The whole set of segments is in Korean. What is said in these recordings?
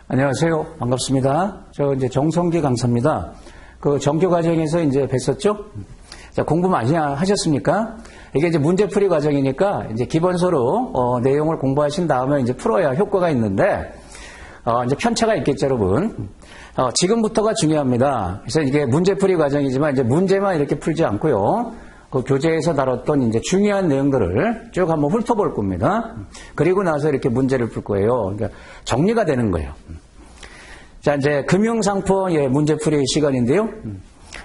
안녕하세요. 반갑습니다. 저 이제 정성기 강사입니다. 그 정규 과정에서 이제 뵀었죠? 자, 공부 많이 하셨습니까? 이게 이제 문제풀이 과정이니까 이제 기본서로 내용을 공부하신 다음에 이제 풀어야 효과가 있는데 이제 편차가 있겠죠, 여러분. 지금부터가 중요합니다. 그래서 이게 문제풀이 과정이지만 이제 문제만 이렇게 풀지 않고요. 그 교재에서 다뤘던 이제 중요한 내용들을 쭉 한번 훑어볼 겁니다. 그리고 나서 이렇게 문제를 풀 거예요. 그러니까 정리가 되는 거예요. 자, 이제 금융상품 문제풀이 시간인데요.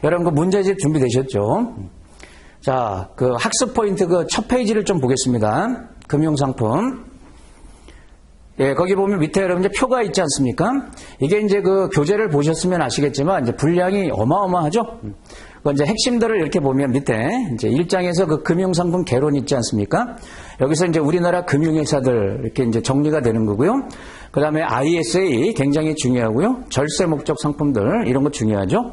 여러분 그 문제집 준비되셨죠? 자, 그 학습 포인트 그 첫 페이지를 좀 보겠습니다. 금융상품. 거기 보면 밑에 여러분 이제 표가 있지 않습니까? 이게 이제 그 교재를 보셨으면 아시겠지만 이제 분량이 어마어마하죠? 그 이제 핵심들을 이렇게 보면 밑에 이제 1장에서 그 금융상품 개론 있지 않습니까? 여기서 이제 우리나라 금융회사들 이렇게 이제 정리가 되는 거고요. 그 다음에 ISA 굉장히 중요하고요. 절세 목적 상품들 이런 거 중요하죠.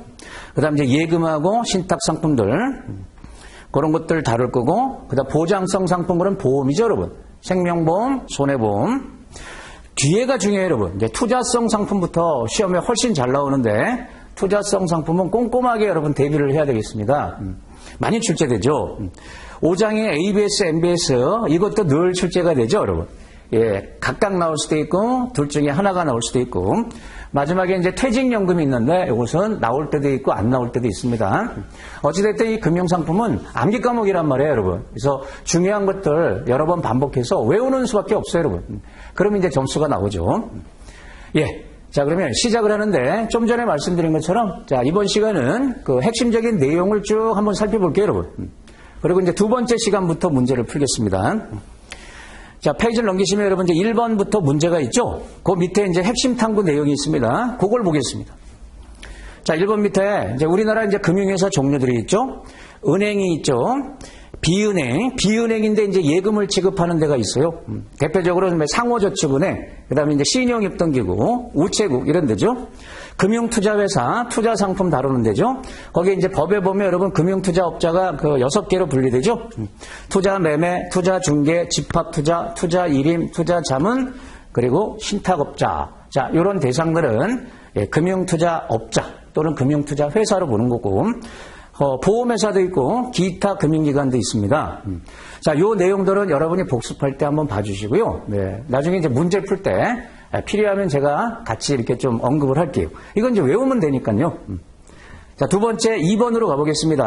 그 다음에 이제 예금하고 신탁 상품들 그런 것들 다룰 거고, 그 다음 보장성 상품들은 보험이죠, 여러분. 생명보험, 손해보험. 뒤에가 중요해요, 여러분. 이제 투자성 상품부터 시험에 훨씬 잘 나오는데 투자성 상품은 꼼꼼하게 여러분 대비를 해야 되겠습니다. 많이 출제되죠. 5장에 ABS, MBS 이것도 늘 출제가 되죠, 여러분. 각각 나올 수도 있고 둘 중에 하나가 나올 수도 있고 마지막에 이제 퇴직연금이 있는데 이것은 나올 때도 있고 안 나올 때도 있습니다. 어찌됐든 이 금융상품은 암기 과목이란 말이에요, 여러분. 그래서 중요한 것들 여러 번 반복해서 외우는 수밖에 없어요, 여러분. 그러면 이제 점수가 나오죠. 자, 그러면 시작을 하는데 좀 전에 말씀드린 것처럼 자, 이번 시간은 그 핵심적인 내용을 쭉 한번 살펴볼게요, 여러분. 그리고 이제 두 번째 시간부터 문제를 풀겠습니다. 자, 페이지를 넘기시면 여러분 이제 1번부터 문제가 있죠? 그 밑에 이제 핵심 탐구 내용이 있습니다. 그걸 보겠습니다. 자, 1번 밑에 이제 우리나라 이제 금융회사 종류들이 있죠? 은행이 있죠? 비은행인데 이제 예금을 지급하는 데가 있어요. 대표적으로 상호저축은행, 그 다음에 이제 신용협동기구, 우체국 이런 데죠. 금융투자회사, 투자상품 다루는 데죠. 거기에 이제 법에 보면 여러분 금융투자업자가 그 6개로 분리되죠. 투자매매, 투자중개, 집합투자, 투자일임, 투자자문, 그리고 신탁업자. 자, 이런 대상들은 금융투자업자 또는 금융투자회사로 보는 거고, 보험회사도 있고 기타 금융기관도 있습니다. 자, 요 내용들은 여러분이 복습할 때 한번 봐주시고요. 나중에 이제 문제 풀 때 필요하면 제가 같이 이렇게 좀 언급을 할게요. 이건 이제 외우면 되니까요. 자, 두 번째 2번으로 가보겠습니다.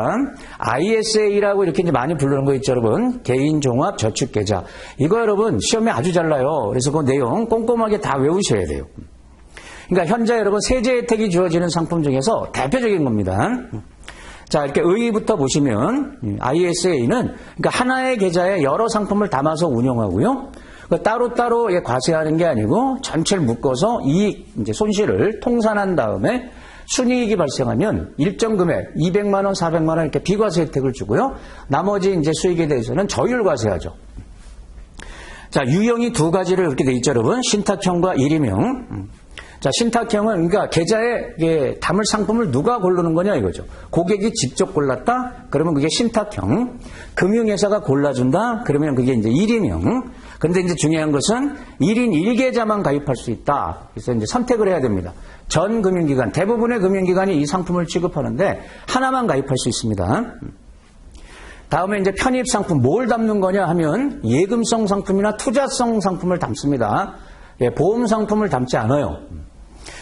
ISA라고 이렇게 이제 많이 부르는 거 있죠, 여러분. 개인종합저축계좌. 이거 여러분 시험에 아주 잘 나요. 그래서 그 내용 꼼꼼하게 다 외우셔야 돼요. 그러니까 현재 여러분 세제 혜택이 주어지는 상품 중에서 대표적인 겁니다. 자, 이렇게 의의부터 보시면 ISA는 그러니까 하나의 계좌에 여러 상품을 담아서 운영하고요. 따로따로 과세하는 게 아니고 전체를 묶어서 이익, 이제 손실을 통산한 다음에 순이익이 발생하면 일정 금액 200만 원, 400만 원 이렇게 비과세 혜택을 주고요. 나머지 이제 수익에 대해서는 저율 과세하죠. 자, 유형이 두 가지를 이렇게 돼 있죠, 여러분. 신탁형과 일임형. 자, 신탁형은 그러니까 계좌에 담을 상품을 누가 고르는 거냐 이거죠. 고객이 직접 골랐다? 그러면 그게 신탁형. 금융회사가 골라준다? 그러면 그게 이제 일임형. 근데 이제 중요한 것은 1인 1계좌만 가입할 수 있다. 그래서 이제 선택을 해야 됩니다. 전 금융기관, 대부분의 금융기관이 이 상품을 취급하는데 하나만 가입할 수 있습니다. 다음에 이제 편입상품, 뭘 담는 거냐 하면 예금성 상품이나 투자성 상품을 담습니다. 보험상품을 담지 않아요.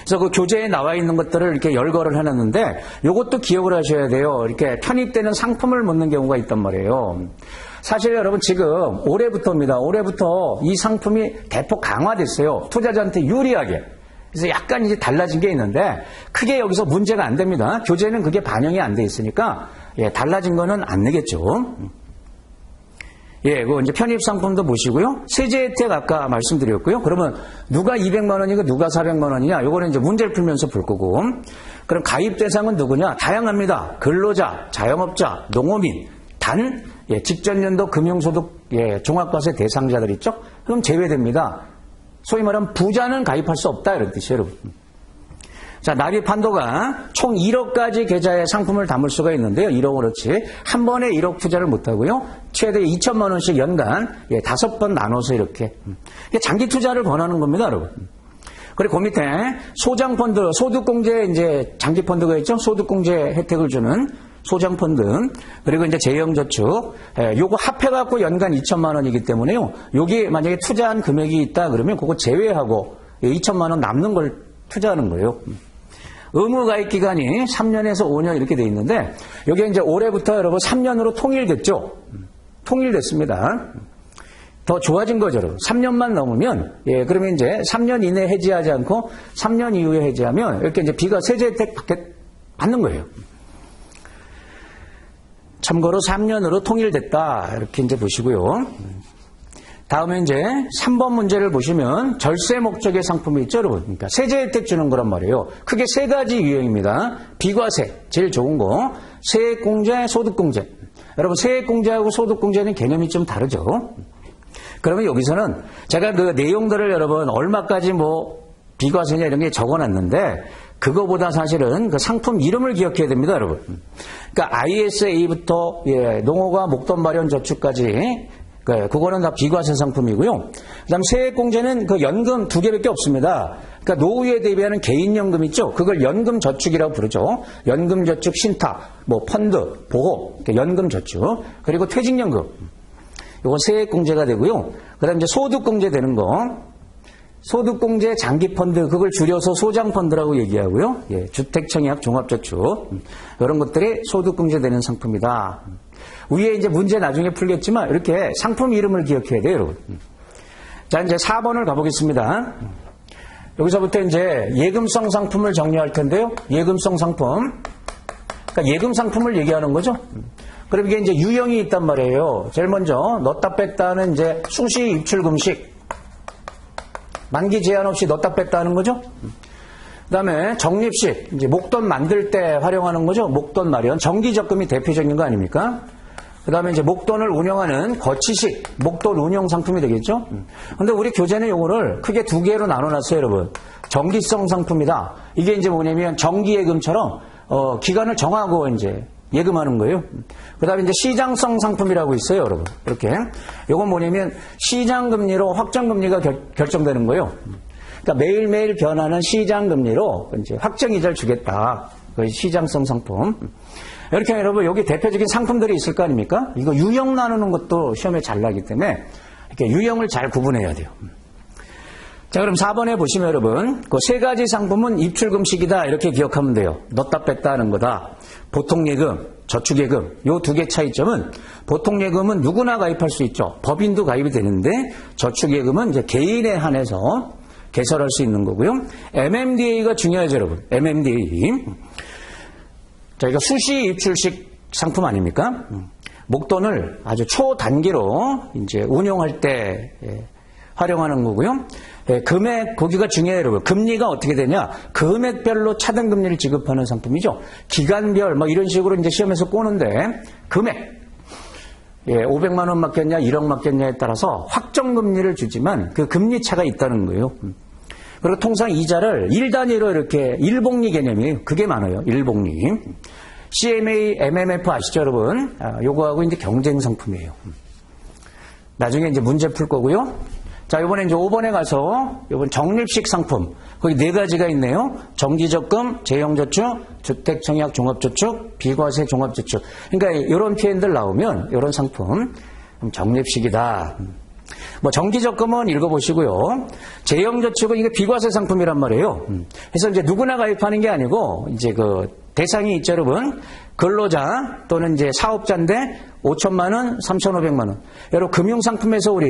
그래서 그 교재에 나와 있는 것들을 이렇게 열거를 해놨는데 이것도 기억을 하셔야 돼요. 이렇게 편입되는 상품을 묻는 경우가 있단 말이에요. 사실 여러분 지금 올해부터입니다. 올해부터 이 상품이 대폭 강화됐어요. 투자자한테 유리하게. 그래서 약간 이제 달라진 게 있는데 크게 여기서 문제가 안 됩니다. 교재는 그게 반영이 안 돼 있으니까 달라진 거는 안 내겠죠. 그 이제 편입 상품도 보시고요. 세제 혜택 아까 말씀드렸고요. 그러면 누가 200만 원이고 누가 400만 원이냐? 요거는 이제 문제를 풀면서 볼 거고. 그럼 가입 대상은 누구냐? 다양합니다. 근로자, 자영업자, 농어민, 단 직전 연도 금융소득 종합과세 대상자들 있죠? 그럼 제외됩니다. 소위 말하면 부자는 가입할 수 없다 이런 뜻이에요, 여러분. 자, 납입 한도가 총 1억까지 계좌에 상품을 담을 수가 있는데요. 1억으로치 한 번에 1억 투자를 못하고요. 최대 2천만 원씩 연간 5번 나눠서 이렇게 장기 투자를 권하는 겁니다, 여러분. 그리고 그 밑에 소장펀드, 소득공제 이제 장기펀드가 있죠. 소득공제 혜택을 주는 소장펀드, 그리고 이제 재형저축, 요거 합해갖고 연간 2천만 원이기 때문에요. 여기 만약에 투자한 금액이 있다 그러면 그거 제외하고 2천만 원 남는 걸 투자하는 거예요. 의무가입 기간이 3년에서 5년 이렇게 돼 있는데, 여기 이제 올해부터 여러분 3년으로 통일됐죠? 통일됐습니다. 더 좋아진 거죠. 3년만 넘으면, 그러면 이제 3년 이내 해지하지 않고 3년 이후에 해지하면 이렇게 이제 비과 세제 혜택 받는 거예요. 참고로 3년으로 통일됐다. 이렇게 이제 보시고요. 다음에 이제 3번 문제를 보시면 절세 목적의 상품이 있죠, 여러분. 그러니까 세제 혜택 주는 거란 말이에요. 크게 세 가지 유형입니다. 비과세, 제일 좋은 거. 세액공제, 소득공제. 여러분, 세액공제하고 소득공제는 개념이 좀 다르죠. 그러면 여기서는 제가 그 내용들을 여러분 얼마까지 뭐 비과세냐 이런 게 적어놨는데, 그거보다 사실은 그 상품 이름을 기억해야 됩니다, 여러분. 그러니까 ISA부터 농어가 목돈 마련 저축까지, 그거는 다 비과세 상품이고요. 그다음 세액공제는 그 연금 두 개밖에 없습니다. 그러니까 노후에 대비하는 개인연금 있죠. 그걸 연금저축이라고 부르죠. 연금저축 신탁, 뭐 펀드, 보험, 연금저축, 그리고 퇴직연금. 이건 세액공제가 되고요. 그다음 이제 소득공제 되는 거. 소득공제 장기펀드, 그걸 줄여서 소장펀드라고 얘기하고요. 주택청약 종합저축. 이런 것들이 소득공제 되는 상품이다. 위에 이제 문제 나중에 풀겠지만 이렇게 상품 이름을 기억해야 돼요, 여러분. 자, 이제 4번을 가보겠습니다. 여기서부터 이제 예금성 상품을 정리할 텐데요. 예금성 상품. 그러니까 예금 상품을 얘기하는 거죠. 그럼 이게 이제 유형이 있단 말이에요. 제일 먼저 넣었다 뺐다 하는 이제 수시 입출 금식. 만기 제한 없이 넣었다 뺐다 하는 거죠. 그 다음에 적립식, 이제 목돈 만들 때 활용하는 거죠. 목돈 마련. 정기적금이 대표적인 거 아닙니까? 그 다음에 이제 목돈을 운영하는 거치식, 목돈 운영 상품이 되겠죠. 근데 우리 교재는 요거를 크게 두 개로 나눠놨어요, 여러분. 정기성 상품이다. 이게 이제 뭐냐면 정기예금처럼, 기간을 정하고 이제 예금하는 거예요. 그 다음에 이제 시장성 상품이라고 있어요, 여러분. 이렇게. 요건 뭐냐면 시장금리로 확정금리가 결정되는 거예요. 그러니까 매일매일 변하는 시장금리로 이제 확정이자를 주겠다. 그 시장성 상품. 이렇게 여러분 여기 대표적인 상품들이 있을 거 아닙니까? 이거 유형 나누는 것도 시험에 잘 나기 때문에 이렇게 유형을 잘 구분해야 돼요. 자, 그럼 4번에 보시면 여러분 그 세 가지 상품은 입출금식이다 이렇게 기억하면 돼요. 넣었다 뺐다 하는 거다. 보통예금, 저축예금 요 두 개 차이점은 보통예금은 누구나 가입할 수 있죠. 법인도 가입이 되는데 저축예금은 이제 개인에 한해서 개설할 수 있는 거고요. MMDA가 중요하죠, 여러분. MMDA. 저희가 수시 입출식 상품 아닙니까? 목돈을 아주 초단기로 이제 운용할 때 활용하는 거고요. 금액, 거기가 중요해요, 여러분. 금리가 어떻게 되냐? 금액별로 차등금리를 지급하는 상품이죠. 기간별, 뭐 이런 식으로 이제 시험에서 꼬는데, 금액. 500만 원 맡겼냐, 1억 맡겼냐에 따라서 확정금리를 주지만 그 금리 차가 있다는 거예요. 그리고 통상 이자를 1단위로 이렇게 일복리 개념이에요. 그게 많아요. 일복리. CMA, MMF 아시죠, 여러분? 요거하고 이제 경쟁 상품이에요. 나중에 이제 문제 풀 거고요. 자, 이번에 이제 5번에 가서 이번 적립식 상품. 거기 네 가지가 있네요. 정기적금, 재형저축, 주택청약 종합저축, 비과세 종합저축. 그러니까 이런 표현들 나오면 이런 상품 적립식이다. 뭐 정기적금은 읽어보시고요. 재형저축은 이게 비과세 상품이란 말이에요. 그래서 이제 누구나 가입하는 게 아니고 이제 그 대상이 있죠, 여러분. 근로자 또는 이제 사업자인데 5천만 원, 3,500만 원. 여러분 금융상품에서 우리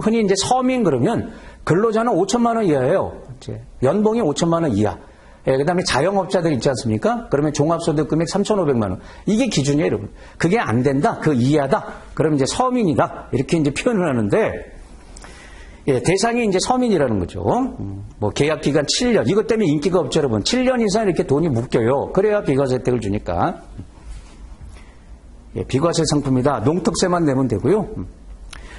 흔히 이제 서민 그러면 근로자는 5천만 원 이하예요. 이제 연봉이 5천만 원 이하. 그다음에 자영업자들 있지 않습니까? 그러면 종합소득 금액 3,500만 원. 이게 기준이에요, 여러분. 그게 안 된다, 그 이하다. 그러면 이제 서민이다. 이렇게 이제 표현을 하는데, 대상이 이제 서민이라는 거죠. 뭐 계약 기간 7년. 이것 때문에 인기가 없죠, 여러분. 7년 이상 이렇게 돈이 묶여요. 그래야 비과세 혜택을 주니까. 비과세 상품이다. 농특세만 내면 되고요.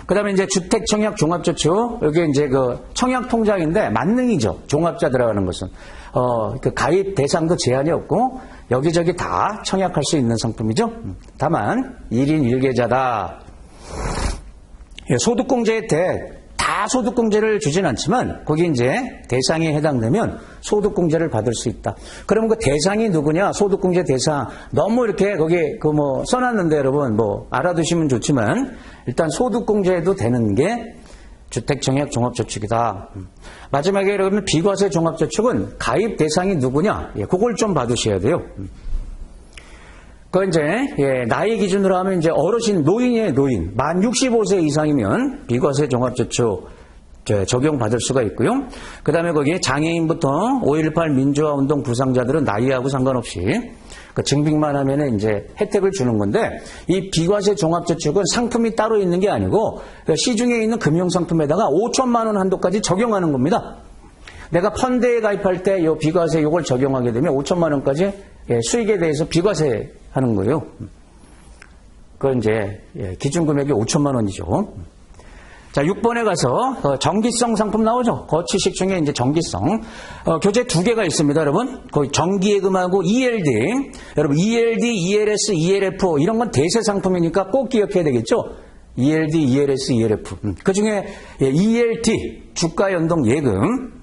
그 다음에 이제 주택청약 종합저축. 여기 이제 그 청약통장인데 만능이죠. 종합자 들어가는 것은. 그 가입 대상도 제한이 없고 여기저기 다 청약할 수 있는 상품이죠. 다만 1인 1계좌다. 소득공제 혜택 다 다 소득공제를 주진 않지만 거기 이제 대상에 해당되면 소득공제를 받을 수 있다. 그러면 그 대상이 누구냐? 소득공제 대상. 너무 이렇게 거기 뭐 써놨는데 여러분 뭐 알아두시면 좋지만 일단 소득공제해도 되는 게 주택청약 종합저축이다. 마지막에 여러분 비과세 종합저축은 가입 대상이 누구냐? 예, 그걸 좀 봐두셔야 돼요. 그 이제 나이 기준으로 하면 이제 어르신 노인이에요. 노인 만 65세 이상이면 비과세 종합저축 적용받을 수가 있고요. 그 다음에 거기에 장애인부터 5.18 민주화운동 부상자들은 나이하고 상관없이 그 증빙만 하면은 이제 혜택을 주는 건데 이 비과세 종합저축은 상품이 따로 있는 게 아니고 시중에 있는 금융상품에다가 5천만 원 한도까지 적용하는 겁니다. 내가 펀드에 가입할 때 이 비과세 이걸 적용하게 되면 5천만 원까지 수익에 대해서 비과세 하는 거예요. 그건 이제 기준 금액이 5천만 원이죠. 자, 6번에 가서 정기성 상품 나오죠. 거치식 중에 이제 정기성. 교재 2개가 있습니다, 여러분. 거의 정기예금하고 ELD. 여러분, ELD, ELS, ELF 이런 건 대세 상품이니까 꼭 기억해야 되겠죠. ELD, ELS, ELF. 그 중에 ELT, 주가 연동 예금.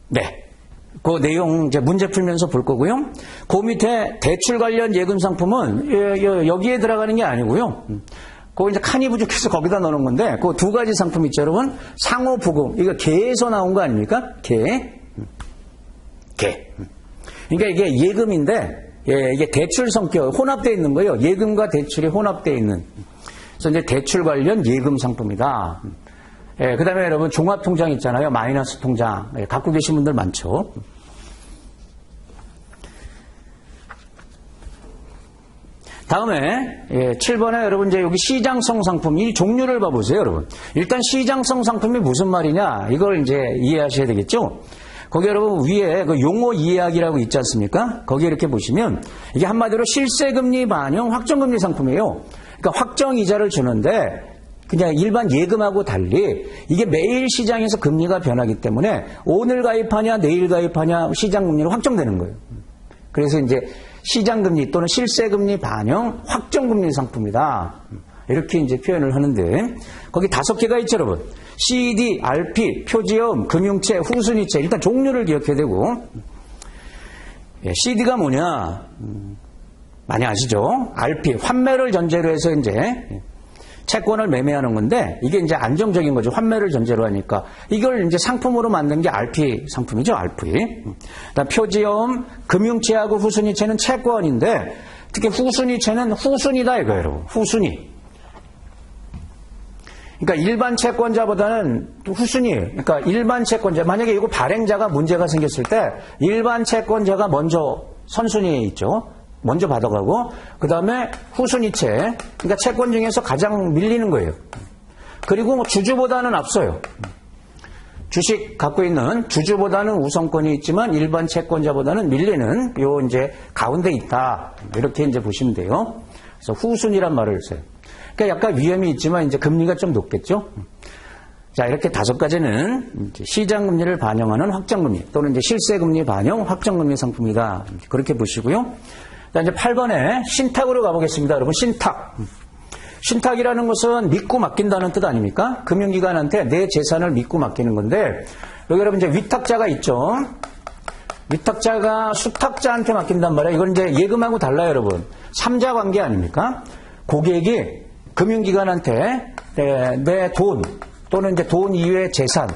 네. 그 내용 이제 문제 풀면서 볼 거고요. 그 밑에 대출 관련 예금 상품은 여기에 들어가는 게 아니고요. 그거 이제 칸이 부족해서 거기다 넣는 건데, 그 2가지 상품 있죠, 여러분? 상호부금. 이거 개에서 나온 거 아닙니까? 개. 그러니까 이게 예금인데, 이게 대출 성격, 혼합되어 있는 거예요. 예금과 대출이 혼합되어 있는. 그래서 이제 대출 관련 예금 상품이다. 그 다음에 여러분, 종합통장 있잖아요. 마이너스 통장. 갖고 계신 분들 많죠. 다음에 7번에 여러분 이제 여기 시장성 상품 이 종류를 봐보세요, 여러분. 일단 시장성 상품이 무슨 말이냐 이걸 이제 이해하셔야 되겠죠. 거기 여러분 위에 그 용어 이해하기라고 있지 않습니까? 거기 이렇게 보시면 이게 한마디로 실세금리 반영 확정금리 상품이에요. 그러니까 확정 이자를 주는데 그냥 일반 예금하고 달리 이게 매일 시장에서 금리가 변하기 때문에 오늘 가입하냐 내일 가입하냐 시장금리로 확정되는 거예요. 그래서 이제 시장금리 또는 실세금리 반영 확정금리 상품이다. 이렇게 이제 표현을 하는데 거기 5개가 있죠, 여러분. CD, RP, 표지금, 금융채, 후순위채. 일단 종류를 기억해야 되고 CD가 뭐냐? 많이 아시죠? RP, 환매를 전제로 해서 이제 채권을 매매하는 건데 이게 이제 안정적인 거죠. 환매를 전제로 하니까 이걸 이제 상품으로 만든 게 RP 상품이죠. RP. 그다음 표지금, 금융채하고 후순위채는 채권인데 특히 후순위채는 후순위다 이거예요, 여러분. 후순위. 그러니까 일반 채권자보다는 후순위. 그러니까 일반 채권자 만약에 이거 발행자가 문제가 생겼을 때 일반 채권자가 먼저 선순위에 있죠. 먼저 받아가고 그 다음에 후순위채, 그러니까 채권 중에서 가장 밀리는 거예요. 그리고 주주보다는 앞서요. 주식 갖고 있는 주주보다는 우선권이 있지만 일반 채권자보다는 밀리는 요 이제 가운데 있다. 이렇게 이제 보시면 돼요. 그래서 후순위란 말을 써요. 그러니까 약간 위험이 있지만 이제 금리가 좀 높겠죠. 자, 이렇게 5가지는 시장금리를 반영하는 확정금리 또는 이제 실세금리 반영 확정금리 상품이다. 그렇게 보시고요. 이제 8번에 신탁으로 가보겠습니다. 여러분, 신탁. 신탁이라는 것은 믿고 맡긴다는 뜻 아닙니까? 금융기관한테 내 재산을 믿고 맡기는 건데, 여기 여러분 이제 위탁자가 있죠. 위탁자가 수탁자한테 맡긴단 말이에요. 이건 이제 예금하고 달라요, 여러분. 3자 관계 아닙니까? 고객이 금융기관한테 내 돈 또는 이제 돈 이외의 재산,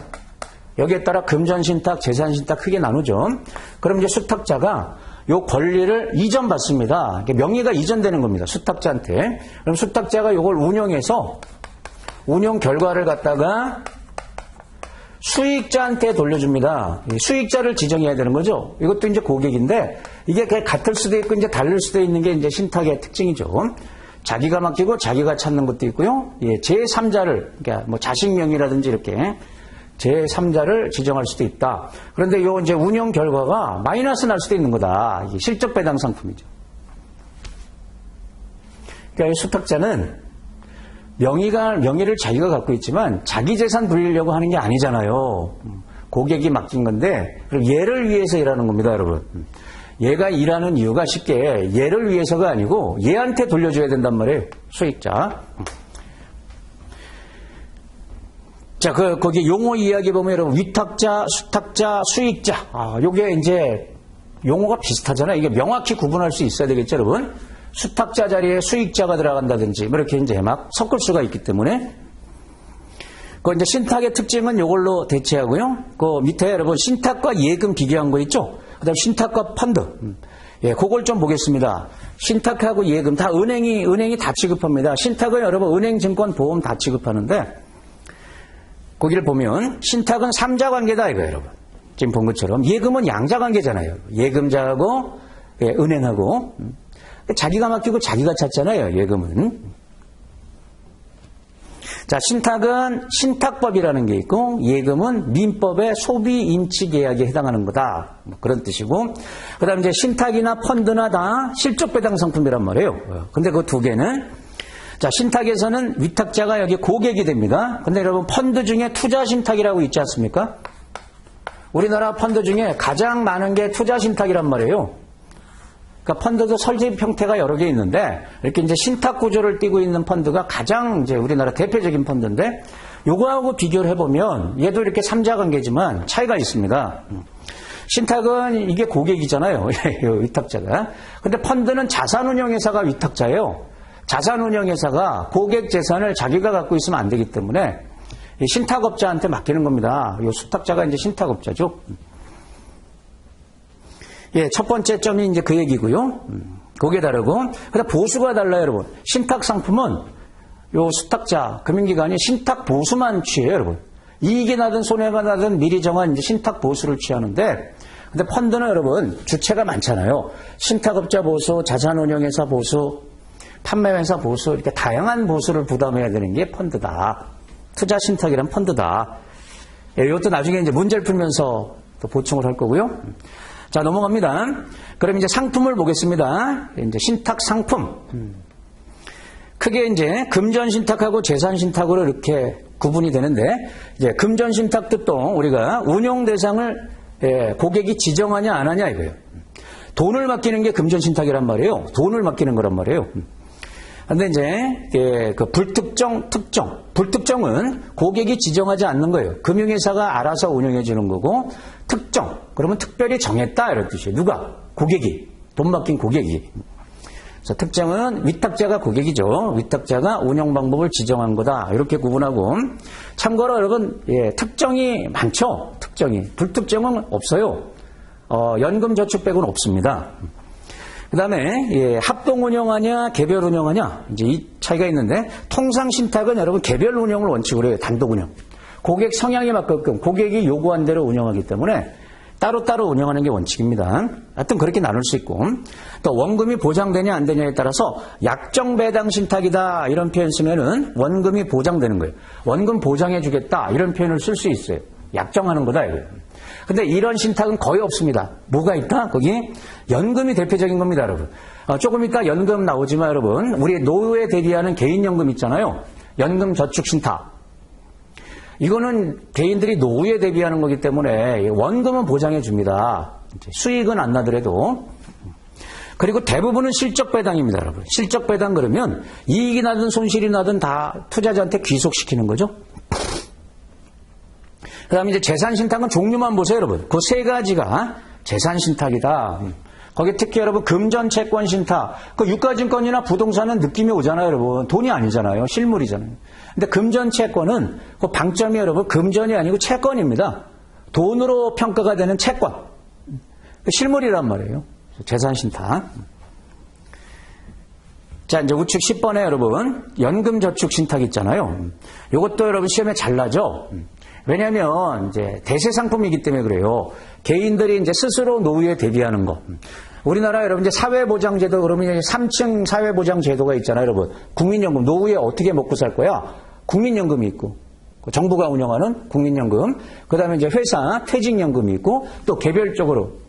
여기에 따라 금전신탁, 재산신탁 크게 나누죠. 그럼 이제 수탁자가 요 권리를 이전받습니다. 명의가 이전되는 겁니다. 수탁자한테. 그럼 수탁자가 이걸 운용해서 운용 결과를 갖다가 수익자한테 돌려줍니다. 수익자를 지정해야 되는 거죠. 이것도 이제 고객인데 이게 같을 수도 있고 이제 다를 수도 있는 게 이제 신탁의 특징이죠. 자기가 맡기고 자기가 찾는 것도 있고요. 제3자를 그러니까 뭐 자식 명의라든지 이렇게 제3자를 지정할 수도 있다. 그런데 요 이제 운용 결과가 마이너스 날 수도 있는 거다. 이게 실적 배당 상품이죠. 그러니까 이 수탁자는 명의를 자기가 갖고 있지만 자기 재산 불리려고 하는 게 아니잖아요. 고객이 맡긴 건데 얘를 위해서 일하는 겁니다, 여러분. 얘가 일하는 이유가 쉽게 얘를 위해서가 아니고 얘한테 돌려줘야 된단 말이에요. 수익자. 자, 거기 용어 이야기 보면 여러분, 위탁자, 수탁자, 수익자. 요게 이제 용어가 비슷하잖아요. 이게 명확히 구분할 수 있어야 되겠죠, 여러분? 수탁자 자리에 수익자가 들어간다든지, 뭐 이렇게 이제 막 섞을 수가 있기 때문에. 그 이제 신탁의 특징은 요걸로 대체하고요. 그 밑에 여러분, 신탁과 예금 비교한 거 있죠? 그 다음 신탁과 펀드. 예, 그걸 좀 보겠습니다. 신탁하고 예금 다 은행이 다 취급합니다. 신탁은 여러분, 은행, 증권, 보험 다 취급하는데, 거기를 보면, 신탁은 삼자 관계다, 이거예요, 여러분. 지금 본 것처럼. 예금은 양자 관계잖아요. 예금자하고, 예, 은행하고. 자기가 맡기고 자기가 찾잖아요, 예금은. 자, 신탁은 신탁법이라는 게 있고, 예금은 민법의 소비 임치 계약에 해당하는 거다. 뭐 그런 뜻이고. 그 다음에 이제 신탁이나 펀드나 다 실적 배당 상품이란 말이에요. 근데 그 두 개는, 자, 신탁에서는 위탁자가 여기 고객이 됩니다. 근데 여러분, 펀드 중에 투자 신탁이라고 있지 않습니까? 우리나라 펀드 중에 가장 많은 게 투자 신탁이란 말이에요. 그러니까 펀드도 설립 형태가 여러 개 있는데 이렇게 이제 신탁 구조를 띠고 있는 펀드가 가장 이제 우리나라 대표적인 펀드인데 요거하고 비교를 해보면 얘도 이렇게 삼자 관계지만 차이가 있습니다. 신탁은 이게 고객이잖아요. 위탁자가. 근데 펀드는 자산운용회사가 위탁자예요. 자산운용회사가 고객 재산을 자기가 갖고 있으면 안 되기 때문에 신탁업자한테 맡기는 겁니다. 요 수탁자가 이제 신탁업자죠. 예, 첫 번째 점이 이제 그 얘기고요. 그게 다르고, 그다음 보수가 달라요, 여러분. 신탁 상품은 요 수탁자, 금융기관이 신탁 보수만 취해요, 여러분. 이익이 나든 손해가 나든 미리 정한 이제 신탁 보수를 취하는데, 근데 펀드는 여러분 주체가 많잖아요. 신탁업자 보수, 자산운용회사 보수, 판매회사 보수 이렇게 다양한 보수를 부담해야 되는 게 펀드다. 투자 신탁이란 펀드다. 예, 이것도 나중에 이제 문제를 풀면서 또 보충을 할 거고요. 자, 넘어갑니다. 그럼 이제 상품을 보겠습니다. 이제 신탁 상품. 크게 이제 금전 신탁하고 재산 신탁으로 이렇게 구분이 되는데, 이제 금전 신탁 뜻도 우리가 운용 대상을 고객이 지정하냐 안 하냐 이거예요. 돈을 맡기는 게 금전 신탁이란 말이에요. 돈을 맡기는 거란 말이에요. 근데 이제 그 불특정, 특정. 불특정은 고객이 지정하지 않는 거예요. 금융회사가 알아서 운영해 주는 거고, 특정. 그러면 특별히 정했다 이런 뜻이에요. 누가? 고객이. 돈 맡긴 고객이. 그래서 특정은 위탁자가 고객이죠. 위탁자가 운영 방법을 지정한 거다. 이렇게 구분하고. 참고로 여러분, 특정이 많죠. 특정이. 불특정은 없어요. 연금 저축 빼고는 없습니다. 그 다음에 합동 운영하냐 개별 운영하냐 이제 이 차이가 있는데 통상 신탁은 여러분 개별 운영을 원칙으로 해요. 단독 운영. 고객 성향에 맞게끔 고객이 요구한 대로 운영하기 때문에 따로따로 운영하는 게 원칙입니다. 하여튼 그렇게 나눌 수 있고 또 원금이 보장되냐 안 되냐에 따라서 약정 배당 신탁이다 이런 표현 쓰면은 원금이 보장되는 거예요. 원금 보장해 주겠다 이런 표현을 쓸 수 있어요. 약정하는 거다 이거예요. 근데 이런 신탁은 거의 없습니다. 뭐가 있다? 거기 연금이 대표적인 겁니다, 여러분. 조금 이따 연금 나오지만 여러분, 우리 노후에 대비하는 개인연금 있잖아요. 연금 저축 신탁. 이거는 개인들이 노후에 대비하는 거기 때문에 원금은 보장해 줍니다. 수익은 안 나더라도. 그리고 대부분은 실적 배당입니다, 여러분. 실적 배당 그러면 이익이 나든 손실이 나든 다 투자자한테 귀속시키는 거죠. 그 다음에 이제 재산 신탁은 종류만 보세요, 여러분. 그 세 가지가 재산 신탁이다. 거기 특히 여러분 금전 채권 신탁. 그 유가증권이나 부동산은 느낌이 오잖아요, 여러분. 돈이 아니잖아요. 실물이잖아요. 근데 금전 채권은 그 방점이 여러분 금전이 아니고 채권입니다. 돈으로 평가가 되는 채권. 실물이란 말이에요. 재산 신탁. 자, 이제 우측 10번에 여러분 연금 저축 신탁 있잖아요. 이것도 여러분 시험에 잘 나죠. 왜냐하면 이제 대세 상품이기 때문에 그래요. 개인들이 이제 스스로 노후에 대비하는 거. 우리나라 여러분 이제 사회보장제도 그러면 이제 3층 사회보장제도가 있잖아요, 여러분. 국민연금 노후에 어떻게 먹고 살 거야? 국민연금이 있고 정부가 운영하는 국민연금. 그다음에 이제 회사 퇴직연금이 있고 또 개별적으로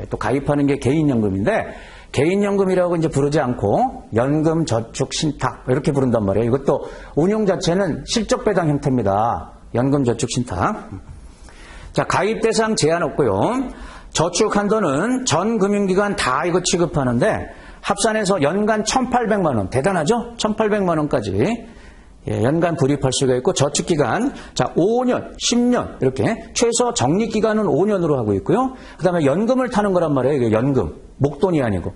또 가입하는 게 개인연금인데 개인연금이라고 이제 부르지 않고 연금 저축 신탁 이렇게 부른단 말이에요. 이것도 운용 자체는 실적 배당 형태입니다. 연금 저축 신탁. 자, 가입 대상 제한 없고요. 저축 한도는 전 금융기관 다 이거 취급하는데 합산해서 연간 1,800만 원. 대단하죠? 1,800만 원까지 연간 불입할 수가 있고 저축기간 자 5년, 10년 이렇게 최소 적립기간은 5년으로 하고 있고요. 그다음에 연금을 타는 거란 말이에요. 이게 연금, 목돈이 아니고.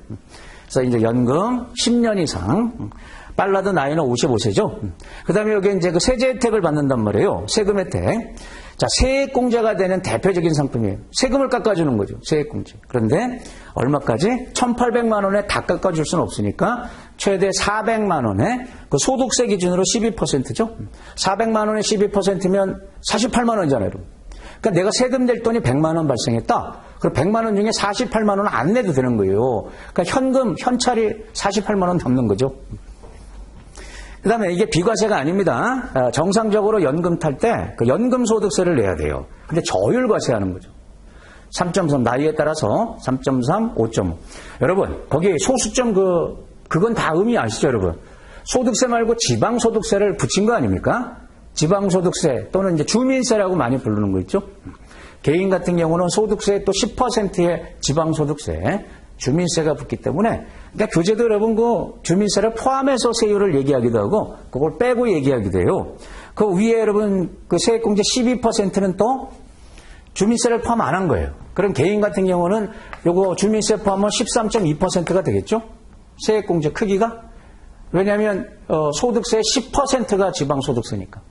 그래서 이제 연금 10년 이상 빨라도 나이는 55세죠. 그다음에 여기 이제 그 세제 혜택을 받는단 말이에요. 세금 혜택. 자, 세액공제가 되는 대표적인 상품이에요. 세금을 깎아주는 거죠. 세액공제. 그런데 얼마까지? 1,800만 원에 다 깎아줄 수는 없으니까 최대 400만 원에 그 소득세 기준으로 12%죠. 400만 원에 12%면 48만 원이잖아요. 그러니까 내가 세금 낼 돈이 100만 원 발생했다. 그럼 100만 원 중에 48만 원은 안 내도 되는 거예요. 그러니까 현찰이 48만 원 남는 거죠. 그 다음에 이게 비과세가 아닙니다. 정상적으로 연금 탈 때 그 연금 소득세를 내야 돼요. 근데 저율과세 하는 거죠. 3.3 나이에 따라서 3.3, 5.5. 여러분 거기 소수점 그건 다 의미 아시죠 여러분? 소득세 말고 지방소득세를 붙인 거 아닙니까? 지방소득세 또는 이제 주민세라고 많이 부르는 거 있죠? 개인 같은 경우는 소득세 또 10%의 지방소득세, 주민세가 붙기 때문에 그러니까 교재도 여러분 그 주민세를 포함해서 세율을 얘기하기도 하고 그걸 빼고 얘기하기도 해요. 그 위에 여러분 그 세액공제 12%는 또 주민세를 포함 안 한 거예요. 그럼 개인 같은 경우는 요거 주민세 포함하면 13.2%가 되겠죠? 세액공제 크기가? 왜냐하면 소득세 10%가 지방소득세니까.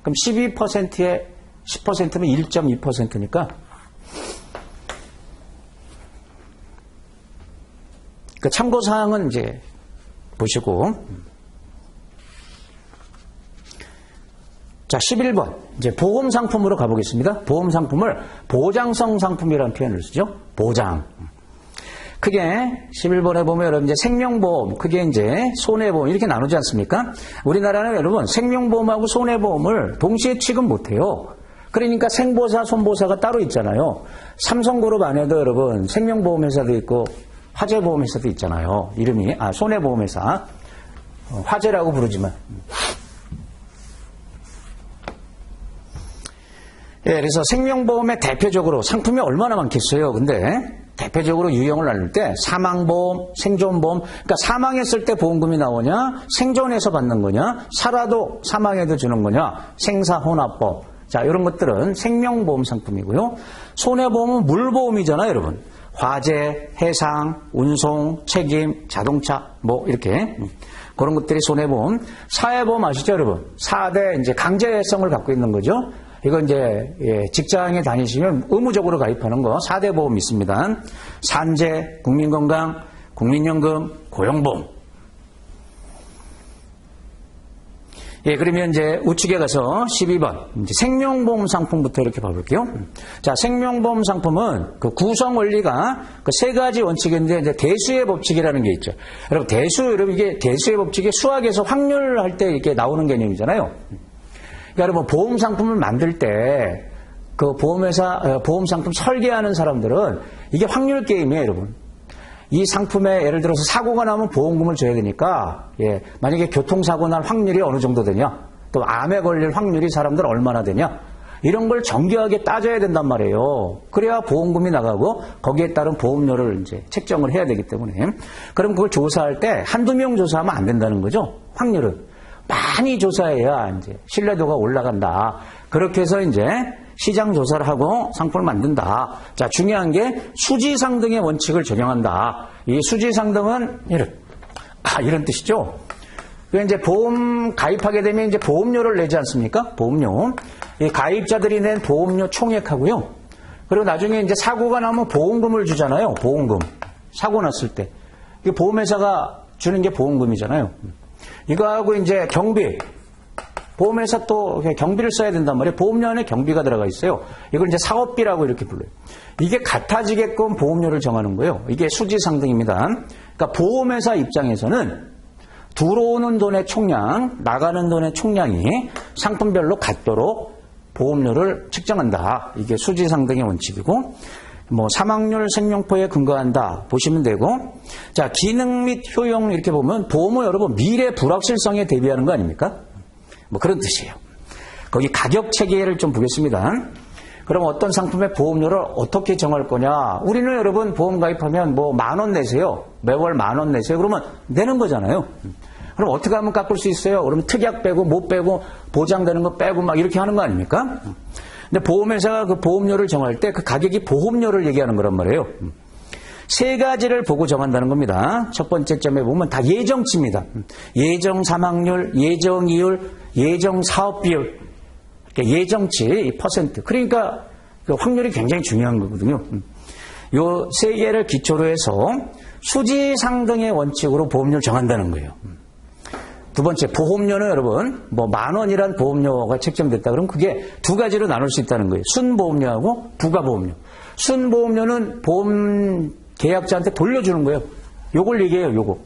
그럼 12%에 10%면 1.2%니까 그 참고사항은 이제 보시고. 자, 11번. 이제 보험상품으로 가보겠습니다. 보험상품을 보장성 상품이라는 표현을 쓰죠. 보장. 크게 11번에 보면 여러분 이제 생명보험, 크게 이제 손해보험 이렇게 나누지 않습니까? 우리나라는 여러분 생명보험하고 손해보험을 동시에 취급 못해요. 그러니까 생보사, 손보사가 따로 있잖아요. 삼성그룹 안에도 여러분 생명보험회사도 있고 화재보험회사도 있잖아요. 이름이 손해보험회사. 화재라고 부르지만. 예, 그래서 생명보험의 대표적으로 상품이 얼마나 많겠어요. 근데 대표적으로 유형을 나눌 때 사망보험, 생존보험. 그러니까 사망했을 때 보험금이 나오냐, 생존해서 받는 거냐, 살아도 사망해도 주는 거냐, 생사혼합보험. 자, 이런 것들은 생명보험 상품이고요. 손해보험은 물보험이잖아요, 여러분. 화재, 해상, 운송, 책임, 자동차, 뭐 이렇게 그런 것들이 손해보험. 사회보험 아시죠, 여러분? 4대 이제 강제성을 갖고 있는 거죠. 이거 이제 직장에 다니시면 의무적으로 가입하는 거 4대 보험 있습니다. 산재, 국민건강, 국민연금, 고용보험. 예, 그러면 이제 우측에 가서 12번 이제 생명보험 상품부터 이렇게 봐볼게요. 자, 생명보험 상품은 그 구성 원리가 그 세 가지 원칙인데 이제 대수의 법칙이라는 게 있죠. 여러분 이게 대수의 법칙이 수학에서 확률할 때 이렇게 나오는 개념이잖아요. 그러니까 여러분 보험 상품을 만들 때 그 보험회사 보험 상품 설계하는 사람들은 이게 확률 게임이에요, 여러분. 이 상품에 예를 들어서 사고가 나면 보험금을 줘야 되니까 만약에 교통사고 날 확률이 어느 정도 되냐, 또 암에 걸릴 확률이 사람들 얼마나 되냐, 이런 걸 정교하게 따져야 된단 말이에요. 그래야 보험금이 나가고 거기에 따른 보험료를 이제 책정을 해야 되기 때문에. 그럼 그걸 조사할 때 한두 명 조사하면 안 된다는 거죠. 확률은 많이 조사해야 이제 신뢰도가 올라간다. 그렇게 해서 이제 시장 조사를 하고 상품을 만든다. 자, 중요한 게 수지상등의 원칙을 적용한다. 이 수지상등은 이런 뜻이죠. 이제 보험 가입하게 되면 이제 보험료를 내지 않습니까? 보험료. 이 가입자들이 낸 보험료 총액하고요. 그리고 나중에 이제 사고가 나면 보험금을 주잖아요. 보험금. 사고 났을 때. 이 보험회사가 주는 게 보험금이잖아요. 이거하고 이제 경비. 보험회사 또 경비를 써야 된단 말이에요. 보험료 안에 경비가 들어가 있어요. 이걸 이제 사업비라고 이렇게 불러요. 이게 같아지게끔 보험료를 정하는 거예요. 이게 수지상등입니다. 그러니까 보험회사 입장에서는 들어오는 돈의 총량, 나가는 돈의 총량이 상품별로 같도록 보험료를 측정한다. 이게 수지상등의 원칙이고, 뭐 사망률 생명포에 근거한다 보시면 되고, 자, 기능 및 효용 이렇게 보면 보험은 여러분 미래 불확실성에 대비하는 거 아닙니까? 뭐 그런 뜻이에요. 거기 가격 체계를 좀 보겠습니다. 그럼 어떤 상품의 보험료를 어떻게 정할 거냐? 우리는 여러분 보험 가입하면 뭐 10,000원 내세요. 매월 10,000원 내세요. 그러면 내는 거잖아요. 그럼 어떻게 하면 깎을 수 있어요? 그러면 특약 빼고 못 빼고 보장되는 거 빼고 막 이렇게 하는 거 아닙니까? 근데 보험회사가 그 보험료를 정할 때 그 가격이 보험료를 얘기하는 거란 말이에요. 세 가지를 보고 정한다는 겁니다. 첫 번째 점에 보면 다 예정치입니다. 예정 사망률, 예정 이율, 예정 사업 비율, 예정치 퍼센트. 그러니까 그 확률이 굉장히 중요한 거거든요. 요 세 개를 기초로 해서 수지상등의 원칙으로 보험료를 정한다는 거예요. 두 번째, 보험료는 여러분, 뭐 10,000원이란 보험료가 책정됐다 그러면 그게 두 가지로 나눌 수 있다는 거예요. 순보험료하고 부가보험료. 순보험료는 보험 계약자한테 돌려주는 거예요. 요걸 얘기해요, 요거.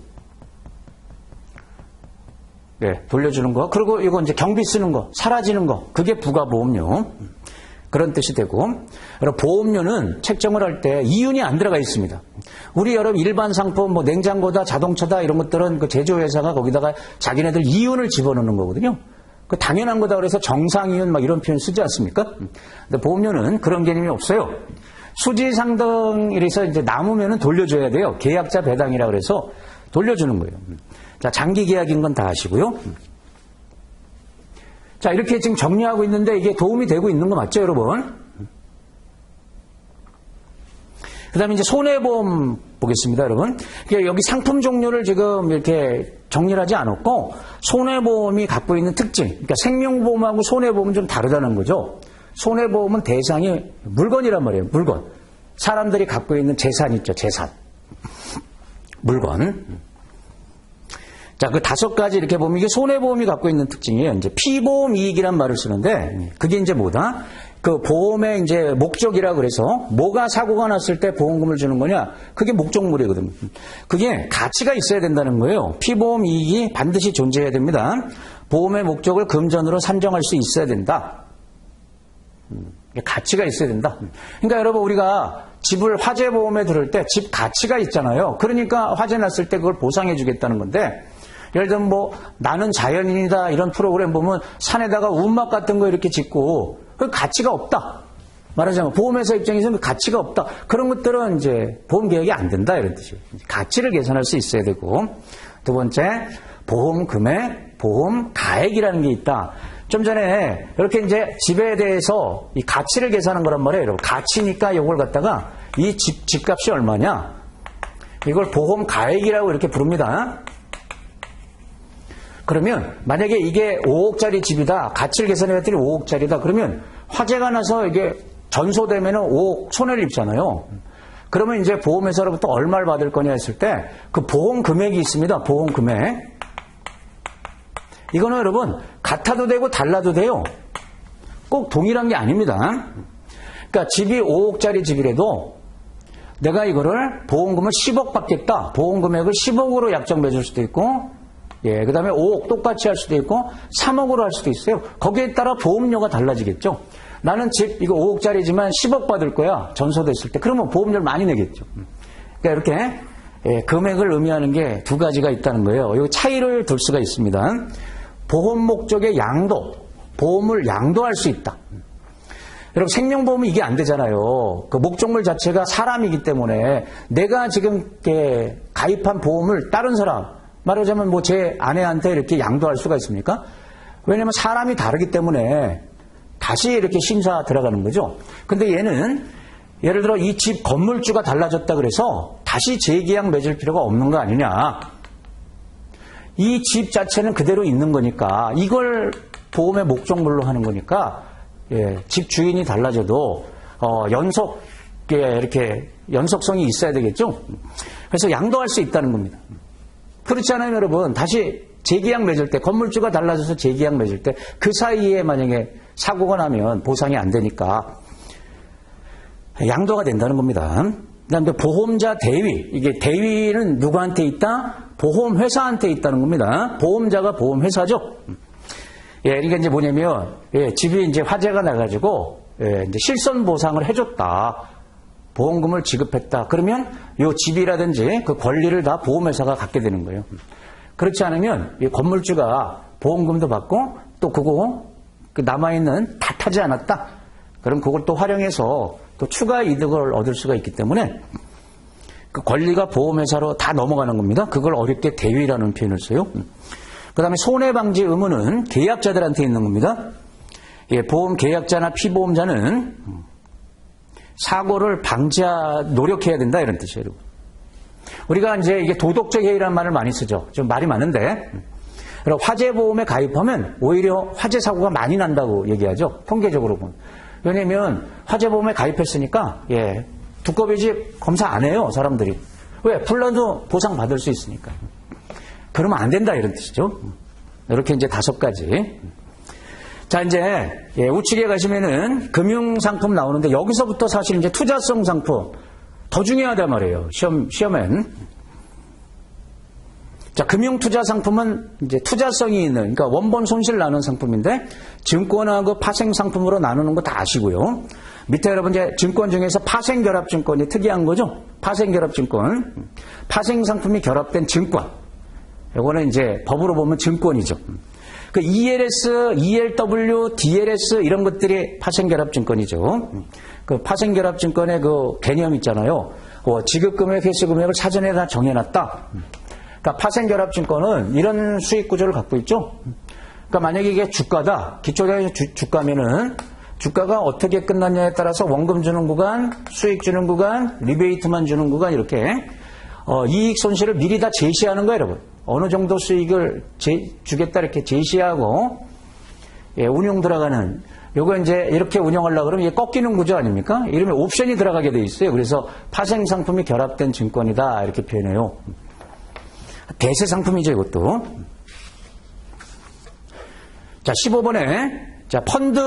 네, 돌려주는 거. 그리고 이거 이제 경비 쓰는 거, 사라지는 거. 그게 부가보험료. 그런 뜻이 되고. 보험료는 책정을 할 때 이윤이 안 들어가 있습니다. 우리 여러분 일반 상품, 뭐 냉장고다, 자동차다 이런 것들은 그 제조회사가 거기다가 자기네들 이윤을 집어넣는 거거든요. 그 당연한 거다 그래서 정상이윤 막 이런 표현 쓰지 않습니까? 근데 보험료는 그런 개념이 없어요. 수지상등 이래서 이제 남으면은 돌려줘야 돼요. 계약자 배당이라 그래서 돌려주는 거예요. 자, 장기 계약인 건 다 아시고요. 자, 이렇게 지금 정리하고 있는데 이게 도움이 되고 있는 거 맞죠, 여러분? 그 다음에 이제 손해보험 보겠습니다, 여러분. 그러니까 여기 상품 종류를 지금 이렇게 정리를 하지 않았고, 손해보험이 갖고 있는 특징. 그러니까 생명보험하고 손해보험은 좀 다르다는 거죠. 손해보험은 대상이 물건이란 말이에요, 물건. 사람들이 갖고 있는 재산 있죠, 재산. 물건. 자, 그 5가지 이렇게 보면 이게 손해보험이 갖고 있는 특징이에요. 이제 피보험 이익이란 말을 쓰는데, 그게 이제 뭐다? 그 보험의 이제 목적이라 그래서 뭐가 사고가 났을 때 보험금을 주는 거냐? 그게 목적물이거든요. 그게 가치가 있어야 된다는 거예요. 피보험 이익이 반드시 존재해야 됩니다. 보험의 목적을 금전으로 산정할 수 있어야 된다. 가치가 있어야 된다. 그러니까 여러분 우리가 집을 화재보험에 들을 때 집 가치가 있잖아요. 그러니까 화재 났을 때 그걸 보상해 주겠다는 건데 예를 들면 뭐 나는 자연인이다 이런 프로그램 보면 산에다가 운막 같은 거 이렇게 짓고 그 가치가 없다. 말하자면 보험회사 입장에서는 가치가 없다. 그런 것들은 이제 보험 계약이 안 된다 이런 뜻이에요. 가치를 계산할 수 있어야 되고 두 번째 보험 금액, 보험 가액이라는 게 있다. 좀 전에 이렇게 이제 집에 대해서 이 가치를 계산한 거란 말이에요. 여러분. 가치니까 이걸 갖다가 이 집값이 얼마냐? 이걸 보험 가액이라고 이렇게 부릅니다. 그러면 만약에 이게 5억짜리 집이다. 가치를 계산해 봤더니 5억짜리다. 그러면 화재가 나서 이게 전소되면 5억 손해를 입잖아요. 그러면 이제 보험회사로부터 얼마를 받을 거냐 했을 때 그 보험 금액이 있습니다. 보험 금액. 이거는 여러분 같아도 되고 달라도 돼요. 꼭 동일한 게 아닙니다. 그러니까 집이 5억짜리 집이라도 내가 이거를 보험금을 10억 받겠다. 보험 금액을 10억으로 약정 맺을 수도 있고 예, 그 다음에 5억 똑같이 할 수도 있고 3억으로 할 수도 있어요. 거기에 따라 보험료가 달라지겠죠. 나는 집 이거 5억짜리지만 10억 받을 거야. 전소됐을 때. 그러면 보험료를 많이 내겠죠. 그러니까 이렇게 예, 금액을 의미하는 게 두 가지가 있다는 거예요. 이 차이를 둘 수가 있습니다. 보험 목적의 양도, 보험을 양도할 수 있다. 여러분 생명보험은 이게 안 되잖아요. 그 목적물 자체가 사람이기 때문에 내가 지금 가입한 보험을 다른 사람, 말하자면 뭐 제 아내한테 이렇게 양도할 수가 있습니까? 왜냐하면 사람이 다르기 때문에 다시 이렇게 심사 들어가는 거죠. 근데 얘는 예를 들어 이 집 건물주가 달라졌다 그래서 다시 재계약 맺을 필요가 없는 거 아니냐. 이 집 자체는 그대로 있는 거니까 이걸 보험의 목적물로 하는 거니까 예, 집 주인이 달라져도 이렇게 연속성이 있어야 되겠죠. 그래서 양도할 수 있다는 겁니다. 그렇지 않아요, 여러분? 다시 재계약 맺을 때 건물주가 달라져서 재계약 맺을 때 그 사이에 만약에 사고가 나면 보상이 안 되니까 양도가 된다는 겁니다. 그다음에 보험자 대위. 이게 대위는 누구한테 있다? 보험회사한테 있다는 겁니다. 보험자가 보험회사죠. 예, 그러니까 이제 뭐냐면, 예, 집이 이제 화재가 나가지고, 예, 이제 실손 보상을 해줬다. 보험금을 지급했다. 그러면 요 집이라든지 그 권리를 다 보험회사가 갖게 되는 거예요. 그렇지 않으면 이 건물주가 보험금도 받고 또 그거 남아있는 다 타지 않았다. 그럼 그걸 또 활용해서 또 추가 이득을 얻을 수가 있기 때문에 그 권리가 보험회사로 다 넘어가는 겁니다. 그걸 어렵게 대위라는 표현을 써요. 그 다음에 손해방지 의무는 계약자들한테 있는 겁니다. 예, 보험 계약자나 피보험자는 사고를 노력해야 된다 이런 뜻이에요. 우리가 이제 이게 도덕적 해이라는 말을 많이 쓰죠. 좀 말이 많은데 화재보험에 가입하면 오히려 화재 사고가 많이 난다고 얘기하죠. 통계적으로 보면. 왜냐면 화재보험에 가입했으니까 예, 두꺼비 집 검사 안 해요 사람들이. 왜? 불나도 보상 받을 수 있으니까. 그러면 안 된다 이런 뜻이죠. 이렇게 이제 5가지. 자, 이제 예, 우측에 가시면은 금융상품 나오는데 여기서부터 사실 이제 투자성 상품 더 중요하단 말이에요. 시험엔. 자, 금융투자 상품은 이제 투자성이 있는, 그러니까 원본 손실 나는 상품인데 증권하고 파생 상품으로 나누는 거 다 아시고요. 밑에 여러분 이제 증권 중에서 파생 결합 증권이 특이한 거죠. 파생 결합 증권. 파생 상품이 결합된 증권. 이거는 이제 법으로 보면 증권이죠. 그 ELS, ELW, DLS 이런 것들이 파생결합 증권이죠. 그 파생결합 증권의 그 개념 있잖아요. 지급금액, 회수금액을 사전에 다 정해놨다. 그러니까 파생결합 증권은 이런 수익 구조를 갖고 있죠. 그러니까 만약에 이게 주가다. 기초적인 주가면은 주가가 어떻게 끝났냐에 따라서 원금 주는 구간, 수익 주는 구간, 리베이트만 주는 구간 이렇게 이익 손실을 미리 다 제시하는 거예요, 여러분. 어느 정도 수익을 주겠다 이렇게 제시하고 예, 운용 들어가는 요거 이제 이렇게 운영하려고 그러면 이게 꺾이는 구조 아닙니까? 이러면 옵션이 들어가게 돼 있어요. 그래서 파생 상품이 결합된 증권이다 이렇게 표현해요. 대세 상품이죠, 이것도. 자, 15번에 자, 펀드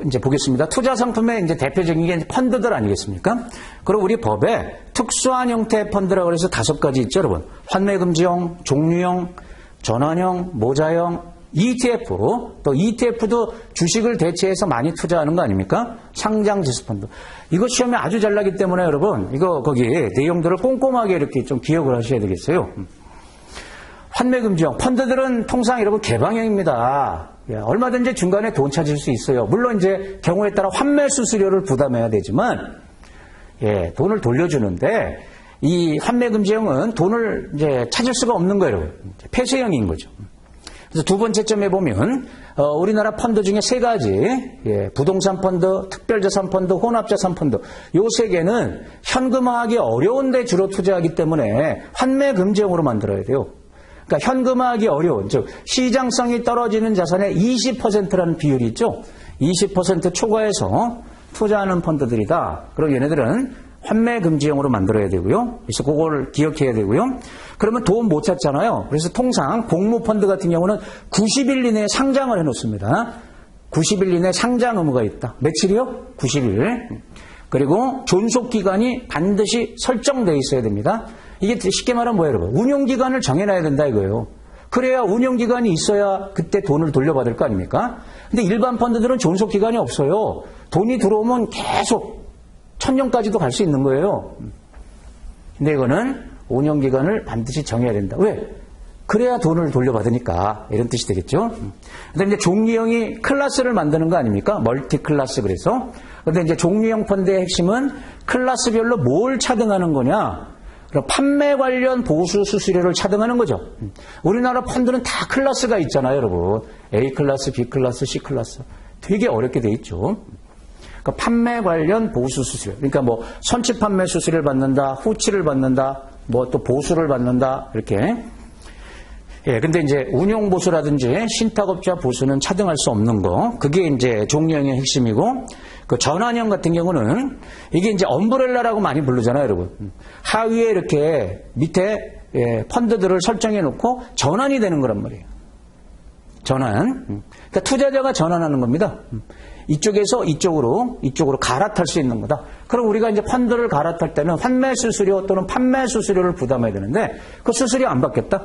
이제 보겠습니다. 투자 상품의 이제 대표적인 게 펀드들 아니겠습니까? 그리고 우리 법에 특수한 형태의 펀드라고 해서 5가지 있죠, 여러분. 환매금지형, 종류형, 전환형, 모자형, ETF. 또 ETF도 주식을 대체해서 많이 투자하는 거 아닙니까? 상장 지수 펀드. 이거 시험에 아주 잘 나기 때문에 여러분, 이거 거기 내용들을 꼼꼼하게 이렇게 좀 기억을 하셔야 되겠어요. 환매금지형. 펀드들은 통상 여러분 개방형입니다. 예, 얼마든지 중간에 돈 찾을 수 있어요. 물론 이제 경우에 따라 환매 수수료를 부담해야 되지만, 예, 돈을 돌려주는데, 이 환매금지형은 돈을 이제 찾을 수가 없는 거예요, 여러분. 폐쇄형인 거죠. 그래서 두 번째 점에 보면, 우리나라 펀드 중에 3가지, 예, 부동산 펀드, 특별자산 펀드, 혼합자산 펀드, 요 3개는 현금화하기 어려운데 주로 투자하기 때문에 환매금지형으로 만들어야 돼요. 그러니까 현금화하기 어려운, 즉 시장성이 떨어지는 자산의 20%라는 비율이 있죠. 20% 초과해서 투자하는 펀드들이다. 그럼 얘네들은 환매금지형으로 만들어야 되고요. 그래서 그걸 기억해야 되고요. 그러면 돈 못 찾잖아요. 그래서 통상 공모펀드 같은 경우는 90일 이내에 상장을 해놓습니다. 90일 이내에 상장 의무가 있다. 며칠이요? 90일. 그리고 존속기간이 반드시 설정되어 있어야 됩니다. 이게 쉽게 말하면 뭐예요, 여러분? 운용기간을 정해놔야 된다 이거예요. 그래야 운용기간이 있어야 그때 돈을 돌려받을 거 아닙니까? 근데 일반 펀드들은 존속기간이 없어요. 돈이 들어오면 계속 1000년까지도 갈 수 있는 거예요. 근데 이거는 운용기간을 반드시 정해야 된다. 왜? 그래야 돈을 돌려받으니까. 이런 뜻이 되겠죠? 그 다음에 이제 종류형이 클래스를 만드는 거 아닙니까? 멀티 클래스 그래서. 근데 이제 종류형 펀드의 핵심은 클래스별로 뭘 차등하는 거냐? 판매 관련 보수 수수료를 차등하는 거죠. 우리나라 펀드는 다 클래스가 있잖아요, 여러분. A 클래스, B 클래스, C 클래스. 되게 어렵게 돼 있죠. 그러니까 판매 관련 보수 수수료. 그러니까 뭐 선취 판매 수수료를 받는다, 후치를 받는다, 뭐 또 보수를 받는다, 이렇게. 예, 근데 이제 운용 보수라든지 신탁업자 보수는 차등할 수 없는 거. 그게 이제 종류형의 핵심이고, 그 전환형 같은 경우는 이게 이제 엄브렐라라고 많이 부르잖아요, 여러분. 하위에 이렇게 밑에 예, 펀드들을 설정해 놓고 전환이 되는 거란 말이에요. 전환. 그러니까 투자자가 전환하는 겁니다. 이쪽에서 이쪽으로 갈아탈 수 있는 거다. 그럼 우리가 이제 펀드를 갈아탈 때는 환매 수수료 또는 판매 수수료를 부담해야 되는데 그 수수료 안 받겠다.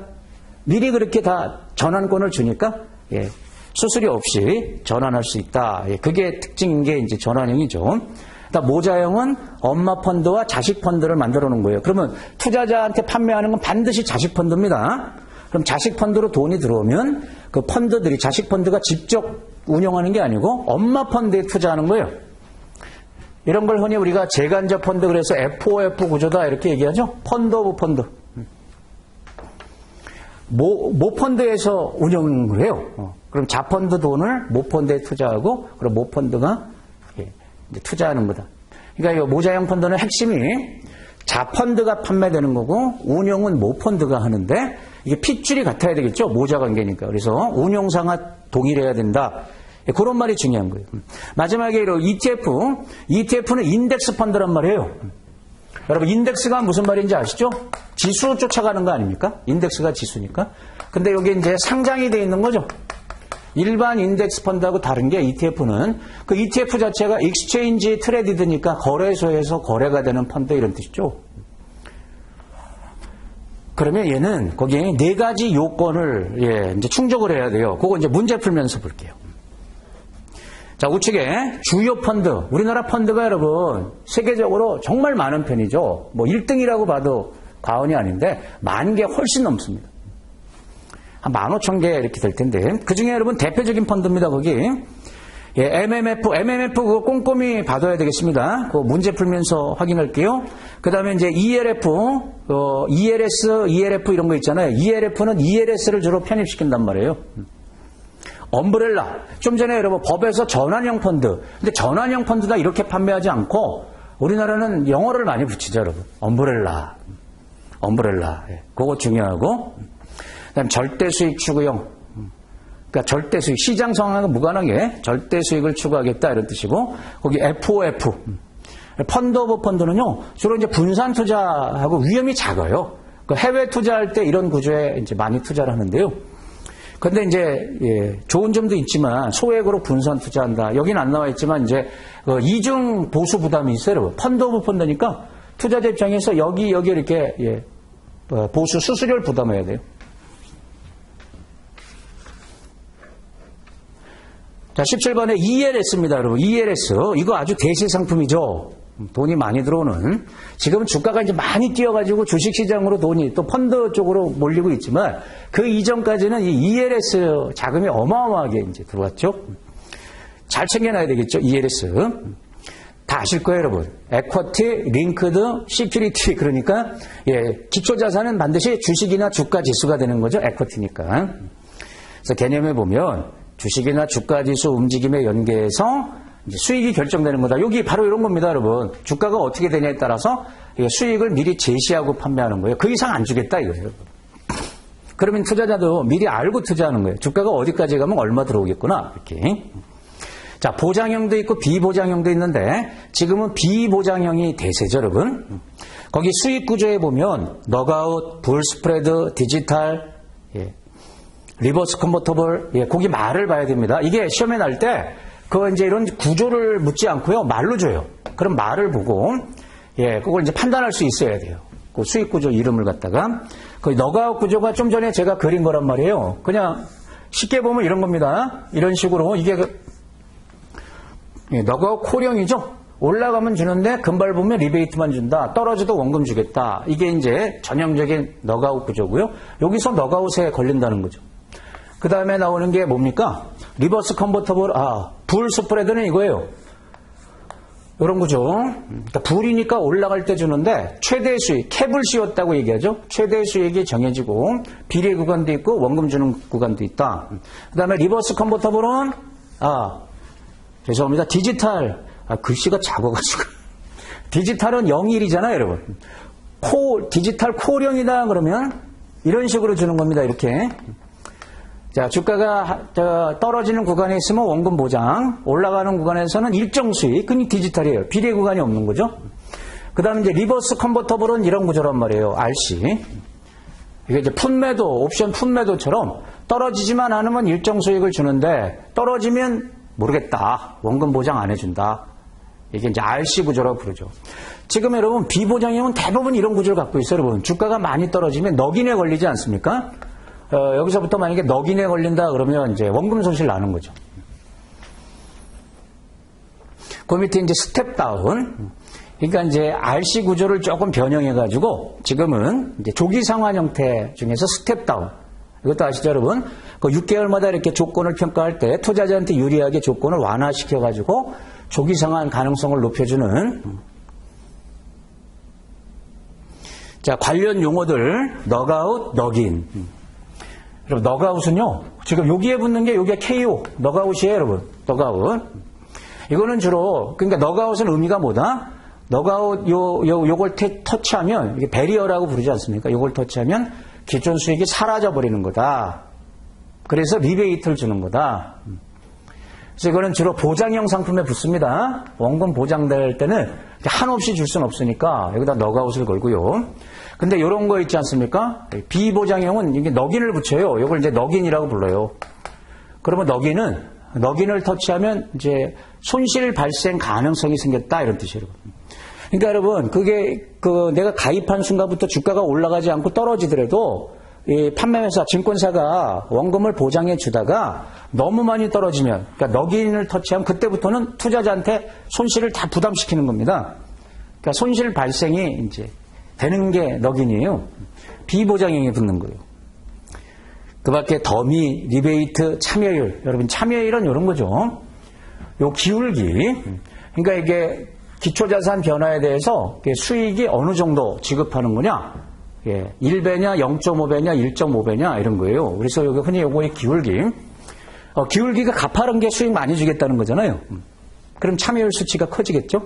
미리 그렇게 다 전환권을 주니까 예, 수수료 없이 전환할 수 있다. 예, 그게 특징인 게 이제 전환형이죠. 그러니까 모자형은 엄마 펀드와 자식 펀드를 만들어 놓은 거예요. 그러면 투자자한테 판매하는 건 반드시 자식 펀드입니다. 그럼 자식 펀드로 돈이 들어오면 그 펀드들이 자식 펀드가 직접 운영하는 게 아니고 엄마 펀드에 투자하는 거예요. 이런 걸 흔히 우리가 재간접 펀드 그래서 FOF 구조다 이렇게 얘기하죠. 펀드 오브 펀드. 모펀드에서 운영을 해요. 그럼 자펀드 돈을 모펀드에 투자하고, 그럼 모펀드가 이제 투자하는 거다. 그러니까 이 모자형 펀드는 핵심이 자펀드가 판매되는 거고, 운영은 모펀드가 하는데, 이게 핏줄이 같아야 되겠죠? 모자 관계니까. 그래서 운용상하 동일해야 된다. 그런 말이 중요한 거예요. 마지막에 ETF는 인덱스 펀드란 말이에요. 여러분, 인덱스가 무슨 말인지 아시죠? 지수 쫓아가는 거 아닙니까? 인덱스가 지수니까. 근데 여기 이제 상장이 되어 있는 거죠. 일반 인덱스 펀드하고 다른 게 ETF는 그 ETF 자체가 익스체인지 트레디드니까 거래소에서 거래가 되는 펀드 이런 뜻이죠. 그러면 얘는 거기에 4가지 요건을 이제 충족을 해야 돼요. 그거 이제 문제 풀면서 볼게요. 자, 우측에 주요 펀드. 우리나라 펀드가 여러분 세계적으로 정말 많은 편이죠. 뭐 1등이라고 봐도 과언이 아닌데 10,000개 훨씬 넘습니다. 한 15,000개 이렇게 될 텐데 그중에 여러분 대표적인 펀드입니다. 거기 MMF 그거 꼼꼼히 봐둬야 되겠습니다. 그 문제 풀면서 확인할게요. 그 다음에 이제 ELF, ELF 이런 거 있잖아요. ELF는 ELS를 주로 편입시킨단 말이에요. 엄브렐라. 좀 전에 여러분 법에서 전환형 펀드. 근데 전환형 펀드다 이렇게 판매하지 않고 우리나라는 영어를 많이 붙이죠, 여러분. 엄브렐라. 그거 중요하고. 그다음 절대 수익 추구형. 그러니까 절대 수익, 시장 상황과 무관하게 절대 수익을 추구하겠다 이런 뜻이고, 거기 FOF. 펀드 오브 펀드는요, 주로 이제 분산 투자하고 위험이 작아요. 그 해외 투자할 때 이런 구조에 이제 많이 투자를 하는데요. 근데 이제, 좋은 점도 있지만, 소액으로 분산 투자한다. 여긴 안 나와 있지만, 이제, 이중 보수 부담이 있어요. 펀드 오브 펀드니까, 투자자 입장에서 여기 이렇게, 보수 수수료를 부담해야 돼요. 자, 17번에 ELS입니다, 여러분. ELS. 이거 아주 대세 상품이죠. 돈이 많이 들어오는. 지금은 주가가 이제 많이 뛰어가지고 주식시장으로 돈이 또 펀드 쪽으로 몰리고 있지만 그 이전까지는 이 ELS 자금이 어마어마하게 이제 들어왔죠. 잘 챙겨놔야 되겠죠, ELS. 다 아실 거예요, 여러분. 에쿼티, 링크드, 시큐리티. 그러니까, 기초자산은 반드시 주식이나 주가 지수가 되는 거죠, 에쿼티니까. 그래서 개념에 보면 주식이나 주가 지수 움직임에 연계해서 이제 수익이 결정되는 거다. 여기 바로 이런 겁니다, 여러분. 주가가 어떻게 되냐에 따라서 수익을 미리 제시하고 판매하는 거예요. 그 이상 안 주겠다 이거예요. 그러면 투자자도 미리 알고 투자하는 거예요. 주가가 어디까지 가면 얼마 들어오겠구나 이렇게. 자, 보장형도 있고 비보장형도 있는데 지금은 비보장형이 대세죠, 여러분. 거기 수익 구조에 보면 너가웃, 불 스프레드, 디지털, 리버스 컨버터블, 거기 말을 봐야 됩니다. 이게 시험에 날 때 그거 이제 이런 구조를 묻지 않고요. 말로 줘요. 그럼 말을 보고, 그걸 이제 판단할 수 있어야 돼요. 그 수익 구조 이름을 갖다가. 그 너가웃 구조가 좀 전에 제가 그린 거란 말이에요. 그냥 쉽게 보면 이런 겁니다. 이런 식으로 이게 너가웃 콜형이죠. 올라가면 주는데 금발 보면 리베이트만 준다. 떨어져도 원금 주겠다. 이게 이제 전형적인 너가웃 구조고요. 여기서 너가웃에 걸린다는 거죠. 그 다음에 나오는 게 뭡니까? 리버스 컨버터블, 불 스프레드는 이거예요. 이런 거죠. 그러니까 불이니까 올라갈 때 주는데 최대 수익, 캡을 씌웠다고 얘기하죠. 최대 수익이 정해지고 비례 구간도 있고 원금 주는 구간도 있다. 그 다음에 리버스 컨버터블은, 죄송합니다. 디지털, 글씨가 작아가지고. 디지털은 0일이잖아요, 여러분. 디지털 콜형이다 그러면 이런 식으로 주는 겁니다, 이렇게. 자, 주가가 떨어지는 구간에 있으면 원금 보장, 올라가는 구간에서는 일정 수익, 그니 디지털이에요. 비례 구간이 없는 거죠. 그 다음에 이제 리버스 컨버터블은 이런 구조란 말이에요. RC. 이게 이제 풋매도, 옵션 풋매도처럼 떨어지지만 않으면 일정 수익을 주는데 떨어지면 모르겠다. 원금 보장 안 해준다. 이게 이제 RC 구조라고 부르죠. 지금 여러분 비보장형은 대부분 이런 구조를 갖고 있어요. 여러분 주가가 많이 떨어지면 넉인에 걸리지 않습니까? 여기서부터 만약에 넉인에 걸린다 그러면 이제 원금 손실 나는 거죠. 그 밑에 이제 스텝 다운. 그러니까 이제 RC 구조를 조금 변형해가지고 지금은 이제 조기 상환 형태 중에서 스텝 다운. 이것도 아시죠, 여러분? 그 6개월마다 이렇게 조건을 평가할 때 투자자한테 유리하게 조건을 완화시켜가지고 조기 상환 가능성을 높여주는. 자, 관련 용어들, 너가웃, 넉인. 여러분, 너가웃은요, 지금 여기에 붙는 게 여기에 KO, 너가웃이에요, 여러분. 너가웃. 이거는 주로, 그러니까 너가웃은 의미가 뭐다? 너가웃, 요걸 터치하면, 이게 베리어라고 부르지 않습니까? 요걸 터치하면 기존 수익이 사라져버리는 거다. 그래서 리베이트를 주는 거다. 그래서 이거는 주로 보장형 상품에 붙습니다. 원금 보장될 때는 한없이 줄 수는 없으니까 여기다 너가웃을 걸고요. 근데 이런 거 있지 않습니까? 비보장형은 이게 너긴을 붙여요. 이걸 이제 너긴이라고 불러요. 그러면 너긴을 터치하면 이제 손실 발생 가능성이 생겼다 이런 뜻이에요. 그러니까 여러분, 그게 내가 가입한 순간부터 주가가 올라가지 않고 떨어지더라도 이 판매회사, 증권사가 원금을 보장해 주다가 너무 많이 떨어지면, 그러니까 너긴을 터치하면 그때부터는 투자자한테 손실을 다 부담시키는 겁니다. 그러니까 손실 발생이 이제 되는 게 너긴이에요. 비보장형에 붙는 거예요. 그 밖에 더미, 리베이트, 참여율. 여러분, 참여율은 이런 거죠. 요 기울기. 그러니까 이게 기초자산 변화에 대해서 수익이 어느 정도 지급하는 거냐? 1배냐, 0.5배냐, 1.5배냐 이런 거예요. 그래서 여기 흔히 요거의 기울기. 기울기가 가파른 게 수익 많이 주겠다는 거잖아요. 그럼 참여율 수치가 커지겠죠?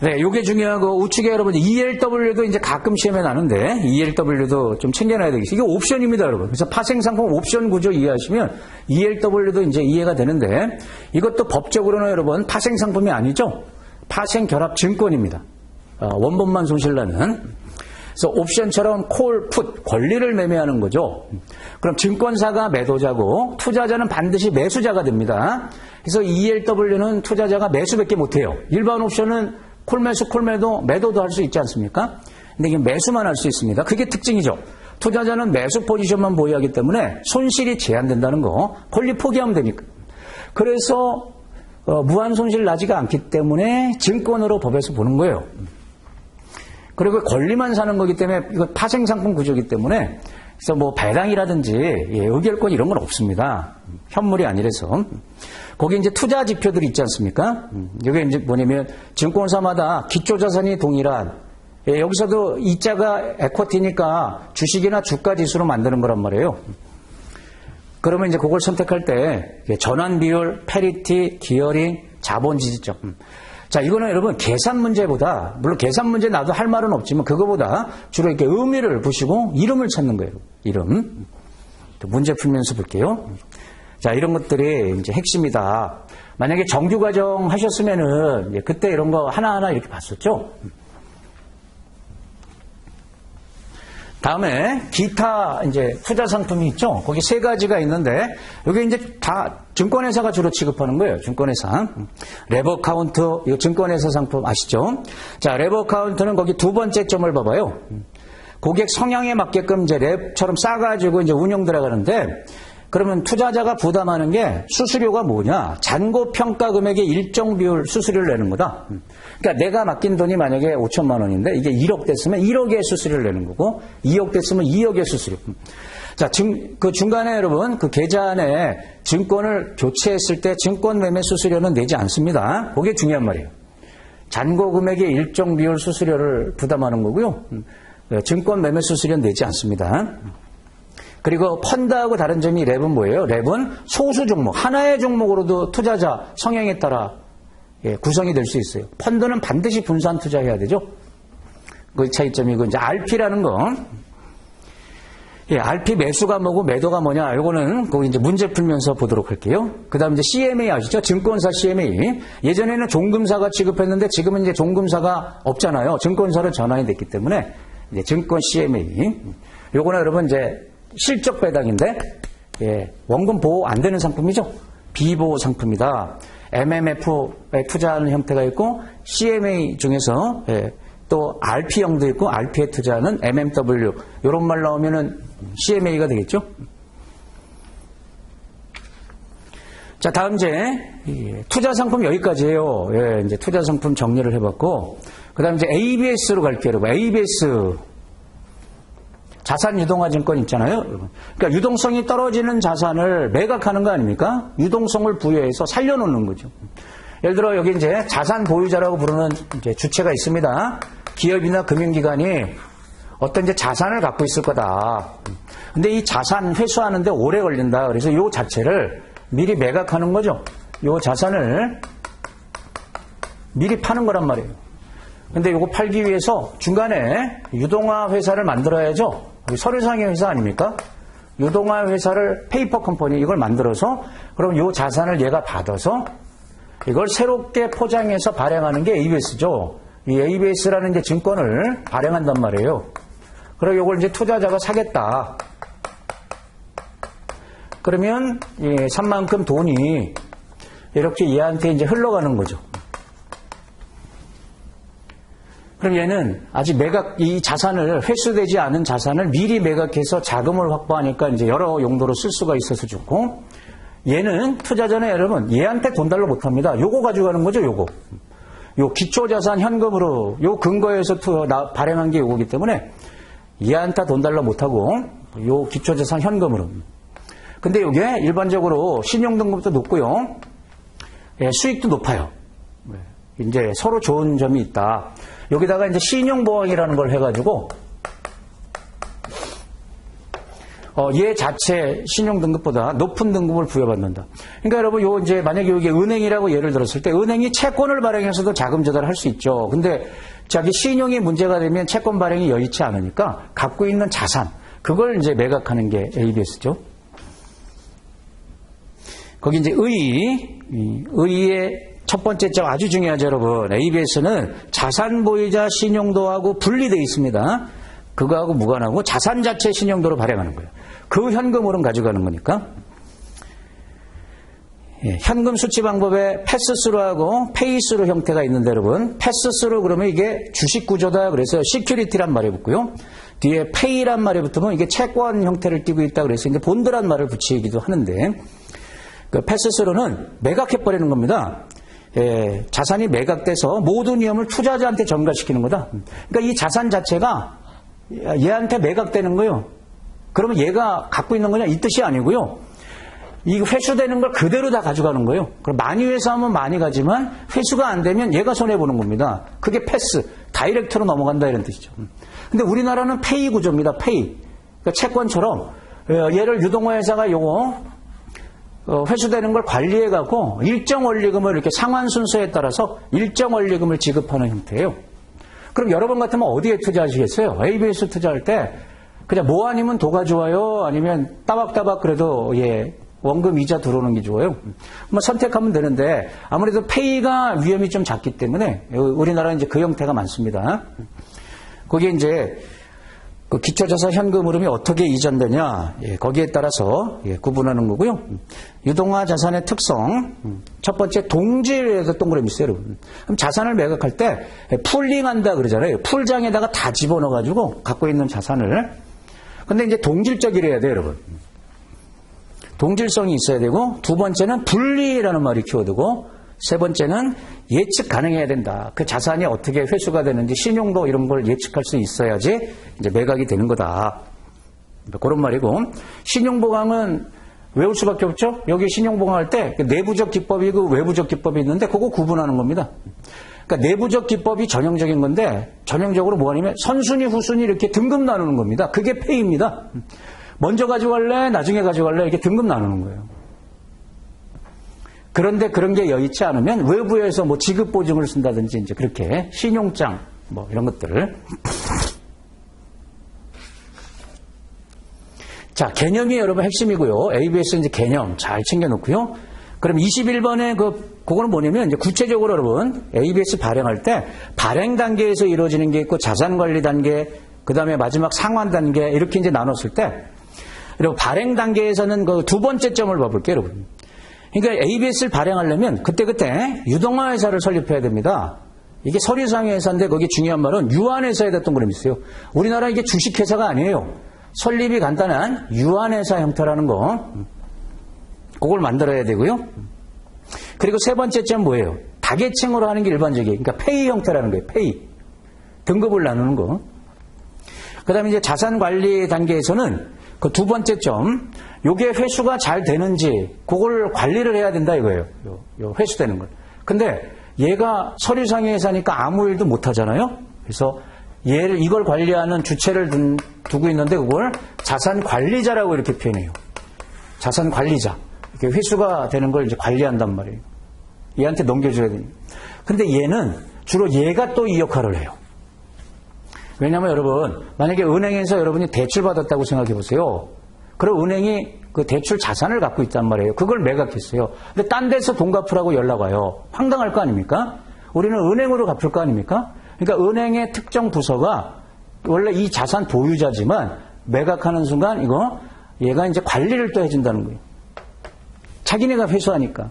네, 요게 중요하고 우측에 여러분 ELW도 이제 가끔 시험에 나는데 ELW도 좀 챙겨놔야 되겠어요. 이게 옵션입니다, 여러분. 그래서 파생상품 옵션 구조 이해하시면 ELW도 이제 이해가 되는데 이것도 법적으로는 여러분 파생상품이 아니죠. 파생결합증권입니다. 원본만 손실나는. 그래서 옵션처럼 콜, 풋, 권리를 매매하는 거죠. 그럼 증권사가 매도자고 투자자는 반드시 매수자가 됩니다. 그래서 ELW는 투자자가 매수밖에 못해요. 일반 옵션은 콜매수, 콜매도, 매도도 할 수 있지 않습니까? 근데 이게 매수만 할 수 있습니다. 그게 특징이죠. 투자자는 매수 포지션만 보유하기 때문에 손실이 제한된다는 거. 권리 포기하면 되니까. 그래서 무한 손실 나지가 않기 때문에 증권으로 법에서 보는 거예요. 그리고 권리만 사는 거기 때문에 이거 파생상품 구조이기 때문에 그래서 뭐 배당이라든지 의결권 이런 건 없습니다. 현물이 아니라서. 거기 이제 투자 지표들이 있지 않습니까? 이게 이제 뭐냐면 증권사마다 기초자산이 동일한 여기서도 이자가 에쿼티니까 주식이나 주가 지수로 만드는 거란 말이에요. 그러면 이제 그걸 선택할 때 전환 비율, 패리티, 기어링, 자본 지지점. 자, 이거는 여러분 계산 문제보다 물론 계산 문제 나도 할 말은 없지만 그거보다 주로 이렇게 의미를 보시고 이름을 찾는 거예요. 이름. 문제 풀면서 볼게요. 자, 이런 것들이 이제 핵심이다. 만약에 정규 과정 하셨으면은 이제 그때 이런 거 하나하나 이렇게 봤었죠. 다음에 기타 이제 투자 상품이 있죠. 거기 세 가지가 있는데 여기 이제 다 증권회사가 주로 취급하는 거예요. 증권회사. 레버 카운트, 이거 증권회사 상품 아시죠? 자, 레버 카운트는 거기 두 번째 점을 봐봐요. 고객 성향에 맞게끔 이제 랩처럼 싸가지고 이제 운영 들어가는데 그러면 투자자가 부담하는 게 수수료가 뭐냐? 잔고 평가 금액의 일정 비율 수수료를 내는 거다. 그러니까 내가 맡긴 돈이 만약에 5천만 원인데 이게 1억 됐으면 1억의 수수료를 내는 거고 2억 됐으면 2억의 수수료. 자, 그 중간에 여러분 그 계좌 안에 증권을 교체했을 때 증권 매매 수수료는 내지 않습니다. 그게 중요한 말이에요. 잔고 금액의 일정 비율 수수료를 부담하는 거고요. 증권 매매 수수료는 내지 않습니다. 그리고 펀드하고 다른 점이 랩은 뭐예요? 랩은 소수 종목, 하나의 종목으로도 투자자 성향에 따라 구성이 될 수 있어요. 펀드는 반드시 분산 투자해야 되죠. 그 차이점이고 이제 RP라는 거, RP 매수가 뭐고 매도가 뭐냐? 이거는 거기 이제 문제 풀면서 보도록 할게요. 그다음 이제 CMA 아시죠? 증권사 CMA. 예전에는 종금사가 취급했는데 지금은 이제 종금사가 없잖아요. 증권사로 전환이 됐기 때문에 이제 증권 CMA. 요거는 여러분 이제 실적 배당인데 원금 보호 안 되는 상품이죠. 비보호 상품이다. MMF에 투자하는 형태가 있고 CMA 중에서 또 RP형도 있고 RP에 투자하는 MMW 이런 말 나오면은 CMA가 되겠죠. 자, 다음 이제 투자 상품 여기까지예요. 이제 투자 상품 정리를 해봤고 그다음 이제 ABS로 갈게요, 여러분. ABS 자산 유동화 증권 있잖아요. 그러니까 유동성이 떨어지는 자산을 매각하는 거 아닙니까? 유동성을 부여해서 살려놓는 거죠. 예를 들어 여기 이제 자산 보유자라고 부르는 이제 주체가 있습니다. 기업이나 금융기관이 어떤 이제 자산을 갖고 있을 거다. 근데 이 자산 회수하는데 오래 걸린다. 그래서 요 자체를 미리 매각하는 거죠. 요 자산을 미리 파는 거란 말이에요. 근데 요거 팔기 위해서 중간에 유동화 회사를 만들어야죠. 서류상의 회사 아닙니까? 유동화 회사를 페이퍼 컴퍼니 이걸 만들어서 그럼 요 자산을 얘가 받아서 이걸 새롭게 포장해서 발행하는 게 ABS죠. 이 ABS라는 이제 증권을 발행한단 말이에요. 그리고 요걸 이제 투자자가 사겠다. 그러면 산 만큼 돈이 이렇게 얘한테 이제 흘러가는 거죠. 그럼 얘는 아직 이 자산을, 회수되지 않은 자산을 미리 매각해서 자금을 확보하니까 이제 여러 용도로 쓸 수가 있어서 좋고, 얘는 투자 전에 여러분, 얘한테 돈 달러 못 합니다. 요거 가져가는 거죠, 요거. 요 기초자산 현금으로, 요 근거에서 발행한 게 요거기 때문에 얘한테 돈 달러 못 하고, 요 기초자산 현금으로. 근데 요게 일반적으로 신용등급도 높고요. 예, 수익도 높아요. 이제 서로 좋은 점이 있다. 여기다가 이제 신용보강이라는 걸 해가지고, 얘 자체 신용등급보다 높은 등급을 부여받는다. 그러니까 여러분, 요 이제 만약에 여기 은행이라고 예를 들었을 때, 은행이 채권을 발행해서도 자금 조달할 수 있죠. 근데 자기 신용이 문제가 되면 채권 발행이 여의치 않으니까 갖고 있는 자산, 그걸 이제 매각하는 게 ABS죠. 거기 이제 의의 첫 번째 점 아주 중요하죠, 여러분. ABS는 자산 보유자 신용도하고 분리되어 있습니다. 그거하고 무관하고 자산 자체 신용도로 발행하는 거예요. 그 현금으로는 가져가는 거니까. 예, 현금 수취 방법에 패스스루하고 페이스루 형태가 있는데 여러분, 패스스루 그러면 이게 주식 구조다 그래서 시큐리티란 말이 붙고요. 뒤에 페이란 말이 붙으면 이게 채권 형태를 띠고 있다 그래서 이제 본드란 말을 붙이기도 하는데, 그 패스스루는 매각해버리는 겁니다. 예, 자산이 매각돼서 모든 위험을 투자자한테 전가시키는 거다. 그러니까 이 자산 자체가 얘한테 매각되는 거예요. 그러면 얘가 갖고 있는 거냐 이 뜻이 아니고요. 이 회수되는 걸 그대로 다 가져가는 거예요. 그럼 많이 회수하면 많이 가지만 회수가 안 되면 얘가 손해보는 겁니다. 그게 패스, 다이렉트로 넘어간다 이런 뜻이죠. 근데 우리나라는 페이 구조입니다. 페이. 그러니까 채권처럼 얘를 유동화 회사가 요거 회수되는 걸 관리해갖고 일정 원리금을 이렇게 상환 순서에 따라서 일정 원리금을 지급하는 형태예요. 그럼 여러분 같으면 어디에 투자하시겠어요? ABS 투자할 때 그냥 뭐 아니면 도가 좋아요? 아니면 따박따박 그래도 원금 이자 들어오는 게 좋아요? 뭐 선택하면 되는데 아무래도 페이가 위험이 좀 작기 때문에 우리나라는 이제 그 형태가 많습니다. 거기에 이제 그 기초자산 현금 흐름이 어떻게 이전되냐, 거기에 따라서 구분하는 거고요. 유동화 자산의 특성, 첫 번째 동질에서 동그라미 있어요, 여러분. 그럼 자산을 매각할 때 풀링한다 그러잖아요. 풀장에다가 다 집어넣어가지고 갖고 있는 자산을. 근데 이제 동질적이래야 돼요, 여러분. 동질성이 있어야 되고, 두 번째는 분리라는 말이 키워드고, 세 번째는 예측 가능해야 된다. 그 자산이 어떻게 회수가 되는지 신용도 이런 걸 예측할 수 있어야지 이제 매각이 되는 거다. 그런 말이고, 신용보강은 외울 수밖에 없죠. 여기 신용보강할 때 내부적 기법이고 외부적 기법이 있는데 그거 구분하는 겁니다. 그러니까 내부적 기법이 전형적인 건데 전형적으로 뭐냐면 선순위, 후순위 이렇게 등급 나누는 겁니다. 그게 페이입니다. 먼저 가져갈래, 나중에 가져갈래 이렇게 등급 나누는 거예요. 그런데 그런 게 여의치 않으면 외부에서 뭐 지급보증을 쓴다든지 이제 그렇게 신용장 뭐 이런 것들을. 자, 개념이 여러분 핵심이고요. ABS 이제 개념 잘 챙겨놓고요. 그럼 21번에 그거는 뭐냐면 이제 구체적으로 여러분 ABS 발행할 때 발행 단계에서 이루어지는 게 있고 자산 관리 단계, 그 다음에 마지막 상환 단계 이렇게 이제 나눴을 때, 그리고 발행 단계에서는 그 두 번째 점을 봐볼게요, 여러분. 그러니까 ABS를 발행하려면 그때그때 유동화 회사를 설립해야 됩니다. 이게 서류상의 회사인데 거기 중요한 말은 유한회사에다 동그라미 있어요. 우리나라 이게 주식회사가 아니에요. 설립이 간단한 유한회사 형태라는 거. 그걸 만들어야 되고요. 그리고 세 번째 점 뭐예요? 다계층으로 하는 게 일반적이에요. 그러니까 페이 형태라는 거예요. 페이. 등급을 나누는 거. 그 다음에 이제 자산 관리 단계에서는 그 두 번째 점, 요게 회수가 잘 되는지, 그걸 관리를 해야 된다 이거예요. 요 회수되는 걸. 근데 얘가 서류상의 회사니까 아무 일도 못 하잖아요? 그래서 이걸 관리하는 주체를 두고 있는데 그걸 자산 관리자라고 이렇게 표현해요. 자산 관리자. 이렇게 회수가 되는 걸 이제 관리한단 말이에요. 얘한테 넘겨줘야 됩니다. 근데 얘는 주로 얘가 또 이 역할을 해요. 왜냐하면 여러분, 만약에 은행에서 여러분이 대출 받았다고 생각해 보세요. 그럼 은행이 그 대출 자산을 갖고 있단 말이에요. 그걸 매각했어요. 근데 딴 데서 돈 갚으라고 연락 와요. 황당할 거 아닙니까? 우리는 은행으로 갚을 거 아닙니까? 그러니까 은행의 특정 부서가 원래 이 자산 보유자지만 매각하는 순간 얘가 이제 관리를 또 해준다는 거예요. 자기네가 회수하니까.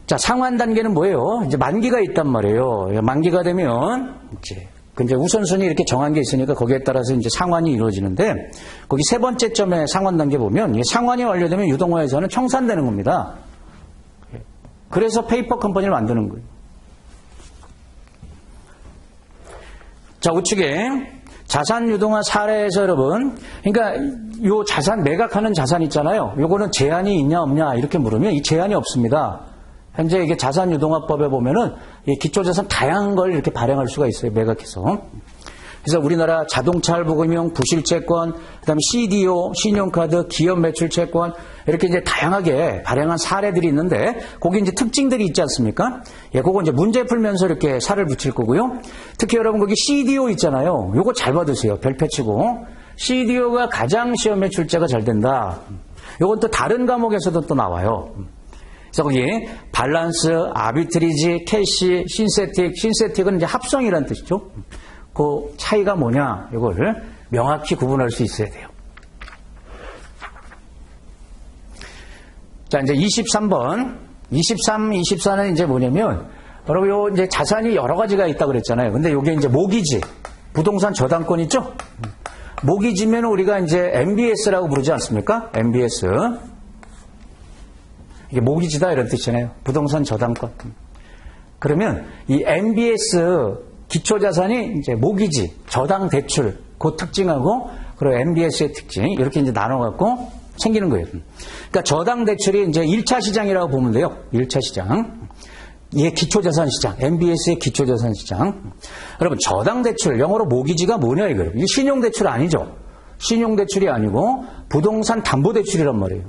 자, 상환 단계는 뭐예요? 이제 만기가 있단 말이에요. 만기가 되면 이제 우선순위 이렇게 정한 게 있으니까 거기에 따라서 이제 상환이 이루어지는데 거기 세 번째 점에 상환 단계 보면 상환이 완료되면 유동화에서는 청산되는 겁니다. 그래서 페이퍼 컴퍼니를 만드는 거예요. 자, 우측에 자산 유동화 사례에서 여러분, 그러니까 요 자산 매각하는 자산 있잖아요. 요거는 제한이 있냐 없냐 이렇게 물으면 이 제한이 없습니다. 현재 이게 자산 유동화법에 보면은 이 기초자산 다양한 걸 이렇게 발행할 수가 있어요. 매각해서. 그래서 우리나라 자동차 할부금융, 부실채권, 그다음에 CDO, 신용카드, 기업 매출 채권 이렇게 이제 다양하게 발행한 사례들이 있는데 거기 이제 특징들이 있지 않습니까? 예, 그거 이제 문제 풀면서 이렇게 살을 붙일 거고요. 특히 여러분 거기 CDO 있잖아요. 요거 잘 받으세요. 별표 치고. CDO가 가장 시험에 출제가 잘 된다. 요건 또 다른 과목에서도 또 나와요. 그래서 거기 밸런스, 아비트리지, 캐시, 신세틱은 이제 합성이라는 뜻이죠. 그 차이가 뭐냐, 이걸 명확히 구분할 수 있어야 돼요. 자, 이제 23번. 23, 24는 이제 뭐냐면, 여러분, 요 이제 자산이 여러 가지가 있다 그랬잖아요. 근데 요게 이제 모기지, 부동산 저당권 있죠? 모기지면 우리가 이제 MBS라고 부르지 않습니까? MBS. 이게 모기지다 이런 뜻이잖아요. 부동산 저당권. 그러면 이 MBS 기초자산이 이제 모기지, 저당 대출, 그 특징하고, 그리고 MBS의 특징, 이렇게 이제 나눠갖고 생기는 거예요. 그러니까 저당 대출이 이제 1차 시장이라고 보면 돼요. 1차 시장. 얘 기초자산 시장, MBS의 기초자산 시장. 여러분, 저당 대출, 영어로 모기지가 뭐냐 이거예요. 이게 신용대출 아니죠. 신용대출이 아니고 부동산 담보대출이란 말이에요.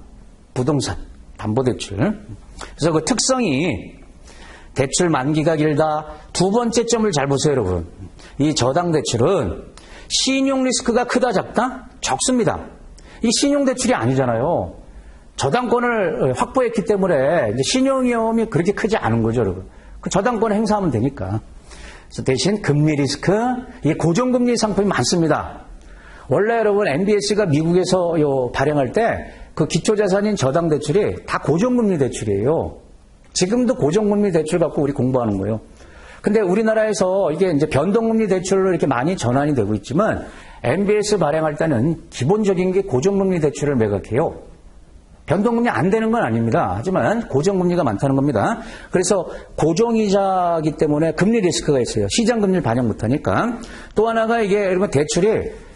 부동산 담보대출. 그래서 그 특성이 대출 만기가 길다. 두 번째 점을 잘 보세요, 여러분. 이 저당 대출은 신용 리스크가 크다, 작다? 적습니다. 이 신용 대출이 아니잖아요. 저당권을 확보했기 때문에 이제 신용 위험이 그렇게 크지 않은 거죠, 여러분. 그 저당권을 행사하면 되니까. 그래서 대신 금리 리스크, 이 고정금리 상품이 많습니다. 원래 여러분 MBS가 미국에서 발행할 때 그 기초자산인 저당 대출이 다 고정금리 대출이에요. 지금도 고정금리 대출 갖고 우리 공부하는 거예요. 근데 우리나라에서 이게 이제 변동금리 대출로 이렇게 많이 전환이 되고 있지만 MBS 발행할 때는 기본적인 게 고정금리 대출을 매각해요. 변동금리 안 되는 건 아닙니다. 하지만 고정금리가 많다는 겁니다. 그래서 고정이자이기 때문에 금리 리스크가 있어요. 시장금리를 반영 못하니까. 또 하나가 이게 여러분 대출이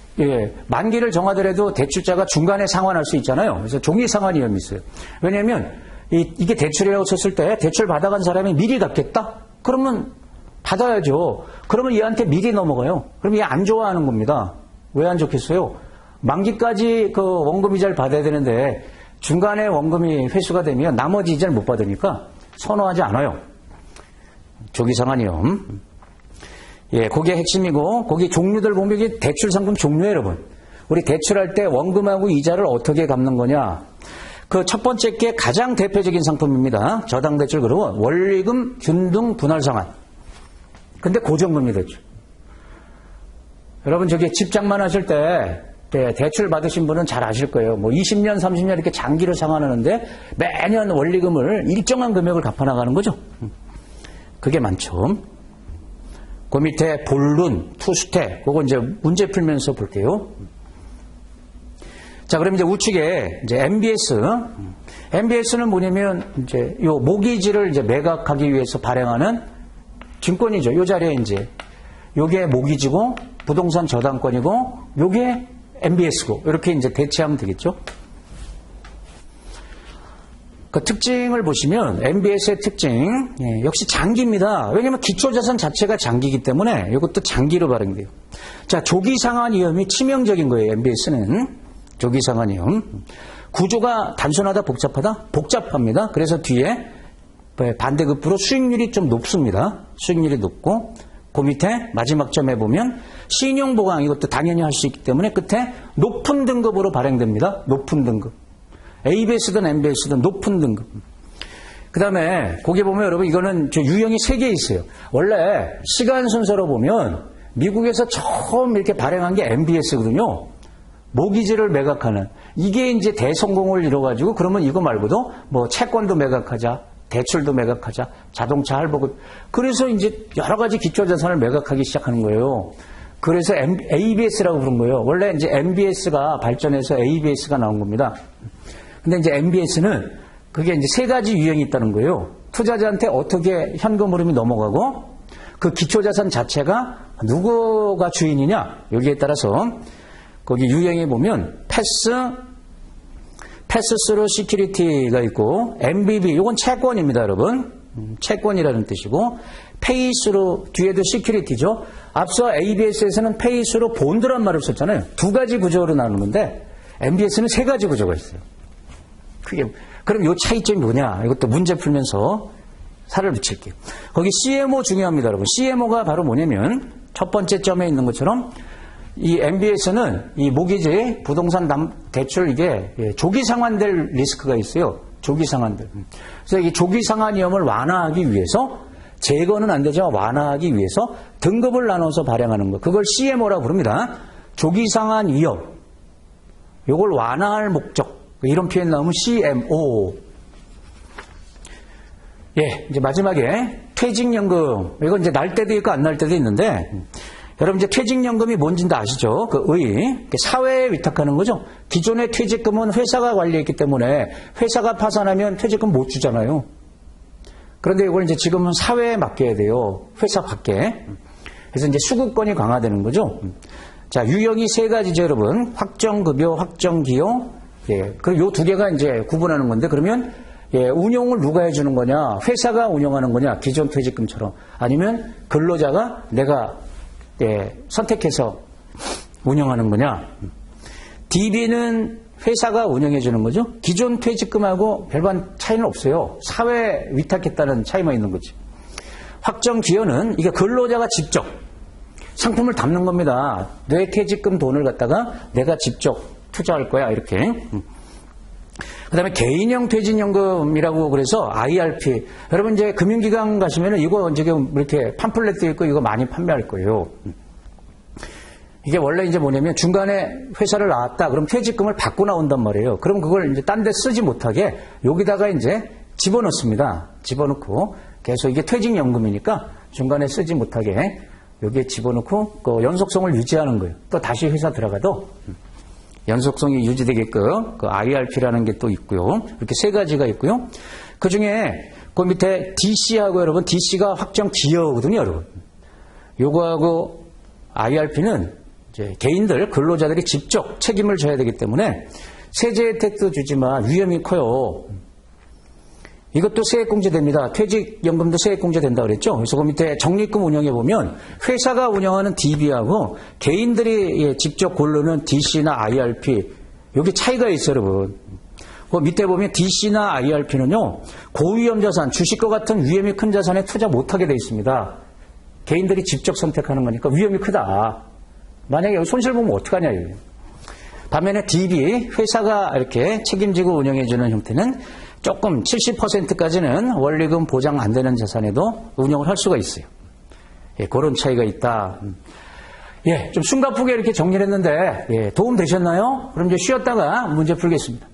만기를 정하더라도 대출자가 중간에 상환할 수 있잖아요. 그래서 종이 상환 위험이 있어요. 왜냐하면 이게 대출이라고 쳤을 때 대출 받아간 사람이 미리 갚겠다? 그러면 받아야죠. 그러면 얘한테 미리 넘어가요. 그럼 얘 안 좋아하는 겁니다. 왜 안 좋겠어요? 만기까지 그 원금 이자를 받아야 되는데 중간에 원금이 회수가 되면 나머지 이자를 못 받으니까 선호하지 않아요. 조기상환 위험. 예, 그게 핵심이고 거기 종류들 보면 이게 대출 상품 종류예요, 여러분. 우리 대출할 때 원금하고 이자를 어떻게 갚는 거냐? 그 첫 번째 게 가장 대표적인 상품입니다. 저당 대출 그러면 원리금, 균등, 분할 상환. 근데 고정금리 대출. 여러분 저기 집장만 하실 때 대출 받으신 분은 잘 아실 거예요. 뭐 20년, 30년 이렇게 장기로 상환하는데 매년 원리금을 일정한 금액을 갚아나가는 거죠. 그게 많죠. 그 밑에 본룬, 투스테, 그거 이제 문제 풀면서 볼게요. 자, 그럼 이제 우측에 이제 MBS. MBS는 뭐냐면 이제 요 모기지를 이제 매각하기 위해서 발행하는 증권이죠. 요 자리에 이제 요게 모기지고 부동산 저당권이고 요게 MBS고 이렇게 이제 대체하면 되겠죠. 그 특징을 보시면 MBS의 특징 역시 장기입니다. 왜냐하면 기초자산 자체가 장기이기 때문에 이것도 장기로 발행돼요. 자, 조기상환위험이 치명적인 거예요. MBS는 조기상환위험. 구조가 단순하다 복잡하다? 복잡합니다. 그래서 뒤에 반대급부로 수익률이 좀 높습니다. 수익률이 높고 그 밑에 마지막 점에 보면 신용보강 이것도 당연히 할 수 있기 때문에 끝에 높은 등급으로 발행됩니다. 높은 등급. ABS든 MBS든 높은 등급. 그 다음에 거기 보면 여러분 이거는 유형이 3개 있어요. 원래 시간 순서로 보면 미국에서 처음 이렇게 발행한 게 MBS거든요. 모기지를 매각하는. 이게 이제 대성공을 이뤄가지고 그러면 이거 말고도 뭐 채권도 매각하자. 대출도 매각하자. 자동차 할부급. 그래서 이제 여러 가지 기초자산을 매각하기 시작하는 거예요. 그래서 ABS라고 부른 거예요. 원래 이제 MBS가 발전해서 ABS가 나온 겁니다. 근데 이제 MBS는 그게 이제 3가지 유형이 있다는 거예요. 투자자한테 어떻게 현금 흐름이 넘어가고 그 기초자산 자체가 누구가 주인이냐 여기에 따라서 거기 유형에 보면 패스스루 시큐리티가 있고 MBB 이건 채권입니다, 여러분. 채권이라는 뜻이고 페이스로 뒤에도 시큐리티죠. 앞서 ABS에서는 페이스로 본드란 말을 썼잖아요. 2가지 구조로 나누는데 MBS는 3가지 구조가 있어요. 그럼 이 차이점이 뭐냐? 이것도 문제 풀면서 살을 붙일게요. 거기 CMO 중요합니다, 여러분. CMO가 바로 뭐냐면 첫 번째 점에 있는 것처럼 이 MBS는 이 모기지 부동산 대출 이게 조기 상환될 리스크가 있어요. 조기 상환될. 그래서 이 조기 상환 위험을 완화하기 위해서 제거는 안 되지만 완화하기 위해서 등급을 나눠서 발행하는 거. 그걸 CMO라고 부릅니다. 조기 상환 위험. 이걸 완화할 목적. 이런 표현 나오면 CMO. 예, 이제 마지막에 퇴직연금. 이건 이제 날 때도 있고 안 날 때도 있는데, 여러분 이제 퇴직연금이 뭔지는 다 아시죠? 사회에 위탁하는 거죠. 기존의 퇴직금은 회사가 관리했기 때문에 회사가 파산하면 퇴직금 못 주잖아요. 그런데 이걸 이제 지금은 사회에 맡겨야 돼요. 회사 밖에. 그래서 이제 수급권이 강화되는 거죠. 자, 유형이 3가지죠, 여러분. 확정급여, 확정기여. 예, 그리고 요 2개가 이제 구분하는 건데, 그러면, 운용을 누가 해주는 거냐? 회사가 운영하는 거냐? 기존 퇴직금처럼. 아니면 근로자가 내가, 선택해서 운영하는 거냐? DB는 회사가 운영해주는 거죠. 기존 퇴직금하고 별반 차이는 없어요. 사회에 위탁했다는 차이만 있는 거지. 확정기여는 이게 근로자가 직접 상품을 담는 겁니다. 내 퇴직금 돈을 갖다가 내가 직접 투자할 거야, 이렇게. 그 다음에 개인형 퇴직연금이라고 그래서 IRP. 여러분 이제 금융기관 가시면은 이거 지금 이렇게 팜플렛도 있고 이거 많이 판매할 거예요. 이게 원래 이제 뭐냐면 중간에 회사를 나왔다. 그럼 퇴직금을 받고 나온단 말이에요. 그럼 그걸 이제 딴 데 쓰지 못하게 여기다가 이제 집어넣습니다. 집어넣고 계속 이게 퇴직연금이니까 중간에 쓰지 못하게 여기에 집어넣고 그 연속성을 유지하는 거예요. 또 다시 회사 들어가도 연속성이 유지되게끔 그 IRP라는 게 또 있고요. 이렇게 3가지가 있고요. 그 중에 그 밑에 DC하고 여러분 DC가 확정 기여거든요, 여러분. 요거하고 IRP는 이제 개인들 근로자들이 직접 책임을 져야 되기 때문에 세제 혜택도 주지만 위험이 커요. 이것도 세액공제됩니다. 퇴직연금도 세액공제된다 그랬죠. 그래서 그 밑에 적립금 운영해 보면 회사가 운영하는 DB하고 개인들이 직접 고르는 DC나 IRP 여기 차이가 있어요, 여러분. 그 밑에 보면 DC나 IRP는요 고위험 자산, 주식과 같은 위험이 큰 자산에 투자 못하게 돼 있습니다. 개인들이 직접 선택하는 거니까 위험이 크다. 만약에 여기 손실 보면 어떡하냐 이거예요. 반면에 DB 회사가 이렇게 책임지고 운영해주는 형태는 조금 70%까지는 원리금 보장 안 되는 자산에도 운영을 할 수가 있어요. 예, 그런 차이가 있다. 예, 좀 숨가쁘게 이렇게 정리를 했는데, 예, 도움 되셨나요? 그럼 이제 쉬었다가 문제 풀겠습니다.